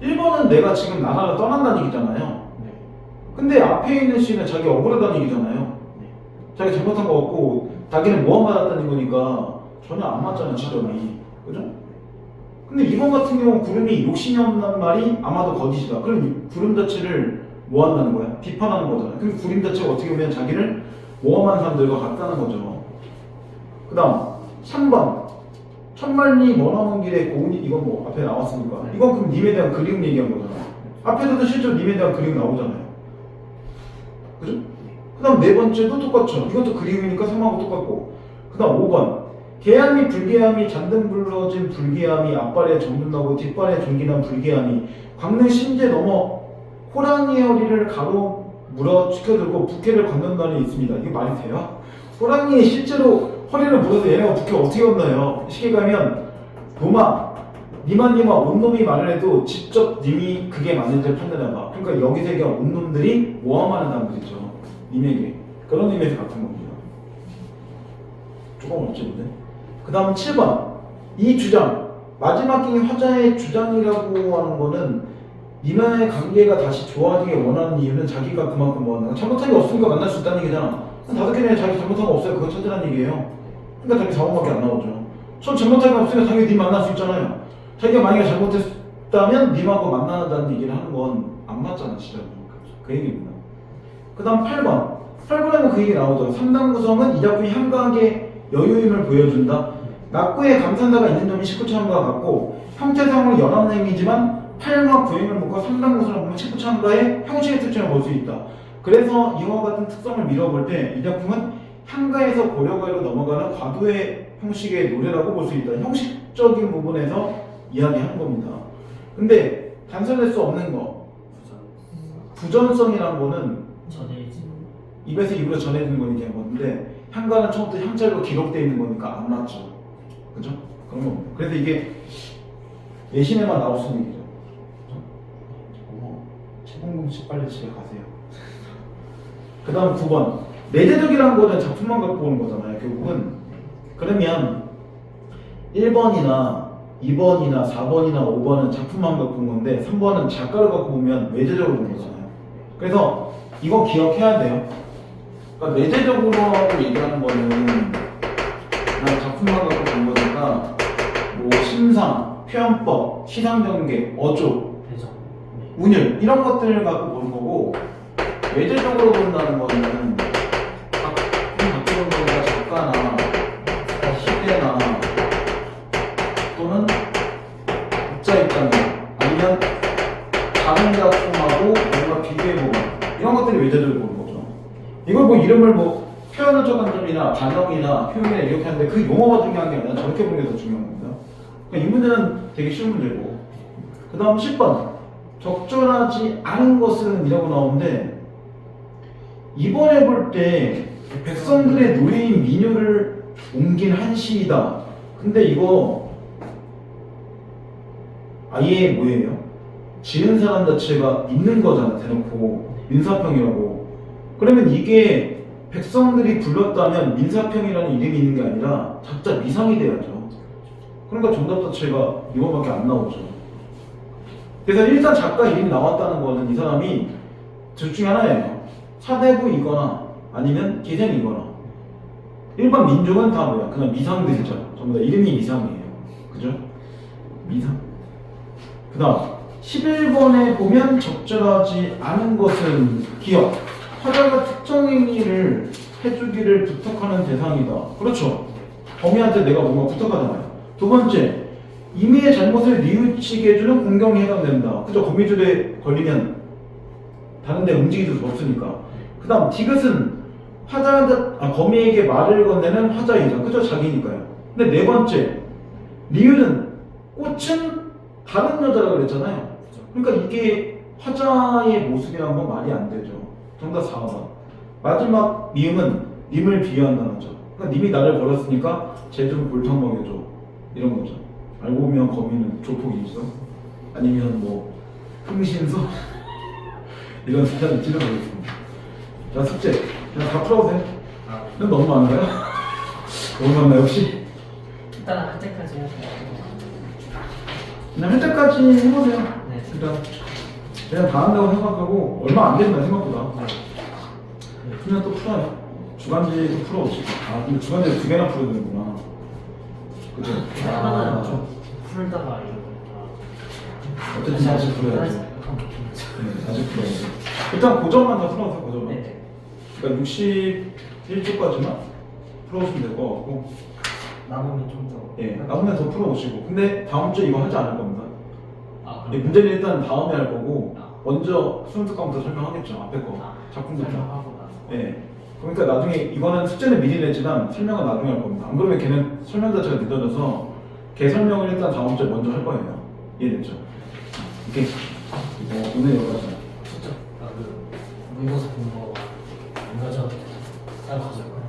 [SPEAKER 1] 1번은 내가 지금 나라를 떠난다는 얘기잖아요.
[SPEAKER 2] 네.
[SPEAKER 1] 근데 앞에 있는 시는 자기 억울하다는 얘기잖아요.
[SPEAKER 2] 네.
[SPEAKER 1] 자기 잘못한 거 없고 자기는 모함받았다는 거니까 전혀 안 맞잖아요, 지점이. 그죠? 근데 2번 같은 경우 구름이 욕심이 없는 말이 아마도 거짓이다. 그럼 이 구름 자체를 뭐 한다는 거야? 비판하는 거잖아. 그럼 구림 자체가 어떻게 보면 자기를 모험한 사람들과 같다는 거죠. 그 다음 3번 천만리 머나먼 길에 고운이 이건 뭐 앞에 나왔으니까 이건 그럼 님에 대한 그리움 얘기한 거잖아. 앞에서도 실제로 님에 대한 그리움 나오잖아요. 그죠? 그 다음 네 번째도 똑같죠. 이것도 그리움이니까 3하고 똑같고 그 다음 5번 개함이 불개함이 잔등 불러진 불개함이 앞발에 정분나고 뒷발에 존기난 불개함이 광릉 신제 넘어 호랑이의 허리를 가로 물어 지켜들고 부캐를 건넌다는 있습니다. 이게 말이 돼요? 호랑이에 실제로 허리를 물어서 얘네가 부캐 어떻게 건너요? 쉽게 가면 노마 니마 온놈이 말을 해도 직접 님이 그게 맞는지 판단해봐. 그러니까 여기서 얘기한 온놈들이 모함하는 사람들이죠. 님에게 그런 의미에서 같은 겁니다. 조금 어렵지근데. 그 다음 7번 이 주장 마지막 경이 화자의 주장이라고 하는 거는 니마의 관계가 다시 좋아지길 원하는 이유는 자기가 그만큼 뭐하는 거야. 잘못한 게 없으니까 만날 수 있다는 얘기잖아. 5개 자기 잘못한 거 없어요. 그거 찾으라는 얘기예요. 그러니까 당연히 4번밖에 안 나오죠. 전 잘못한 게 없으니까 당연히 님 만날 수 있잖아요. 자기가 만약에 잘못했다면 님하고 만나자는 얘기를 하는 건 안 맞잖아 진짜. 그 얘기입니다. 그 다음 8번 8번에는 그 얘기 나오죠. 3단 구성은 이 작품이 한가하게 여유임을 보여준다. 낙구에 감탄사가 있는 점이 19참과 같고 형태상으로 연합행이지만 8과 9행을 묶어 3단 구성을 보면 19참과의 형식의 특징을 볼 수 있다. 그래서 이와 같은 특성을 밀어볼 때 이 작품은 향가에서 고려가로 넘어가는 과도의 형식의 노래라고 볼 수 있다. 형식적인 부분에서 이야기하는 겁니다. 근데 단서낼 수 없는 거 부전성이라는 거는
[SPEAKER 2] 전해지.
[SPEAKER 1] 입에서 입으로 전해지는 건 얘기한 건데 향가는 처음부터 향자로 기록되어 있는 거니까 안 맞죠. 그죠? 그런 겁니다. 그래서 이게 예신에만 나올 수 있는 얘기죠. 어머, 최공공씨 빨리 집에 가세요. 그 다음 9번 내재적이라는 거는 작품만 갖고 오는 거잖아요. 결국은 그러면 1번이나 2번이나 4번이나 5번은 작품만 갖고 온 건데 3번은 작가를 갖고 보면 외재적으로 온 거잖아요. 그래서 이거 기억해야 돼요. 그러니까 내재적으로 하고 얘기하는 거는 그냥 작품만 갖고 본 거니까 뭐 심상, 표현법, 시상전개, 어조,
[SPEAKER 2] 배정.
[SPEAKER 1] 운율 이런 것들을 갖고 보는 거고 외재적으로 본다는 거는 작품 갖고 작가나 시대나 또는 독자 입장이나 아니면 다른 작품하고 뭔가 비교해보거나 이런 것들이 외재적으로 보는 거죠. 이걸 뭐 이름을 뭐 표현어적 관점이나 반영이나 표현이나 이렇게 하는데 그 용어가 중요한 게 아니라 저렇게 보는 게 더 중요한 겁니다. 그러니까 이 문제는 되게 쉬운 문제고 그 다음 10번 적절하지 않은 것은 이라고 나오는데 이번에 볼 때 백성들의 노예인 민요를 옮긴 한 시이다. 근데 이거 아예 뭐예요? 지은 사람 자체가 있는 거잖아. 대놓고 민사평이라고. 그러면 이게 백성들이 불렀다면 민사평이라는 이름이 있는 게 아니라 작자 미상이 돼야죠. 그러니까 정답 자체가 이거밖에 안 나오죠. 그래서 일단 작가 이름이 나왔다는 거는 이 사람이 둘 중에 하나예요. 사대부이거나 아니면 기생이거나. 일반 민족은 다 뭐야? 그냥 미상들이죠. 전부 다 이름이 미상이에요. 그죠? 미상. 그 다음 11번에 보면 적절하지 않은 것은 기억. 화자가 특정 행위를 해주기를 부탁하는 대상이다. 그렇죠. 범위한테 내가 뭔가 부탁하잖아요. 두 번째, 임의의 잘못을 뉘우치게 해주는 공경이 해당된다. 그죠? 거미줄에 걸리면 다른 데 움직일 수 없으니까. 그 다음 디귿은 거미에게 말을 건네는 화자이자. 그죠? 자기니까요. 근데 네 번째, 리을은 꽃은 다른 여자라고 그랬잖아요. 그러니까 이게 화자의 모습이란 건 말이 안 되죠. 정답 4번. 마지막 미음은 님을 비유한다는 거죠. 그러니까 님이 나를 버렸으니까 쟤 좀 골탕 먹여줘. 이런 거죠. 알고 보면 거미는 조폭이 있어. 아니면 뭐 흥신소 이런 숫자를 찔러보겠습니다. 자 숙제 그냥 다 풀어보세요. 이건 너무 많아요? 너무 많나요 혹시?
[SPEAKER 2] 일단 할 때까지 해야 돼요.
[SPEAKER 1] 그냥 할 때까지 해보세요.
[SPEAKER 2] 네.
[SPEAKER 1] 그냥 다 한다고 생각하고 얼마 안 된다 생각보다.
[SPEAKER 2] 네.
[SPEAKER 1] 그냥 또 풀어요. 주간지도 풀어오시고. 아 근데 주간지를 2개나 풀어야 되는구나. 그죠?
[SPEAKER 2] 하나는 좀 풀다가 이러고
[SPEAKER 1] 어쨌든 다시 풀어야죠. 40%. 일단 고점만 더 풀어서 고점만.
[SPEAKER 2] 네.
[SPEAKER 1] 그러니까 61조까지만 풀어오시면 될 것 같고,
[SPEAKER 2] 남으면 좀 더.
[SPEAKER 1] 예, 남으면 더 풀어오시고. 근데 다음 주에 이거 하지 않을 겁니다.
[SPEAKER 2] 아,
[SPEAKER 1] 예,
[SPEAKER 2] 그럼.
[SPEAKER 1] 문제는 일단 다음에 할 거고,
[SPEAKER 2] 아.
[SPEAKER 1] 먼저 수능특강부터 설명하겠죠. 앞에 거.
[SPEAKER 2] 아,
[SPEAKER 1] 작품부터.
[SPEAKER 2] 설명하고 나서.
[SPEAKER 1] 예. 그러니까 나중에 이거는 숙제는 미리 내지만 설명은 나중에 할 겁니다. 안 그러면 걔는 설명 자체가 늦어져서 걔 설명을 일단 다음 주에 먼저 할 거예요. 이해됐죠? 오케이. 오늘 여기까지.
[SPEAKER 2] 진짜. 아, 그, 모의고사 공부 안 가져도 따로 가져갈 거야.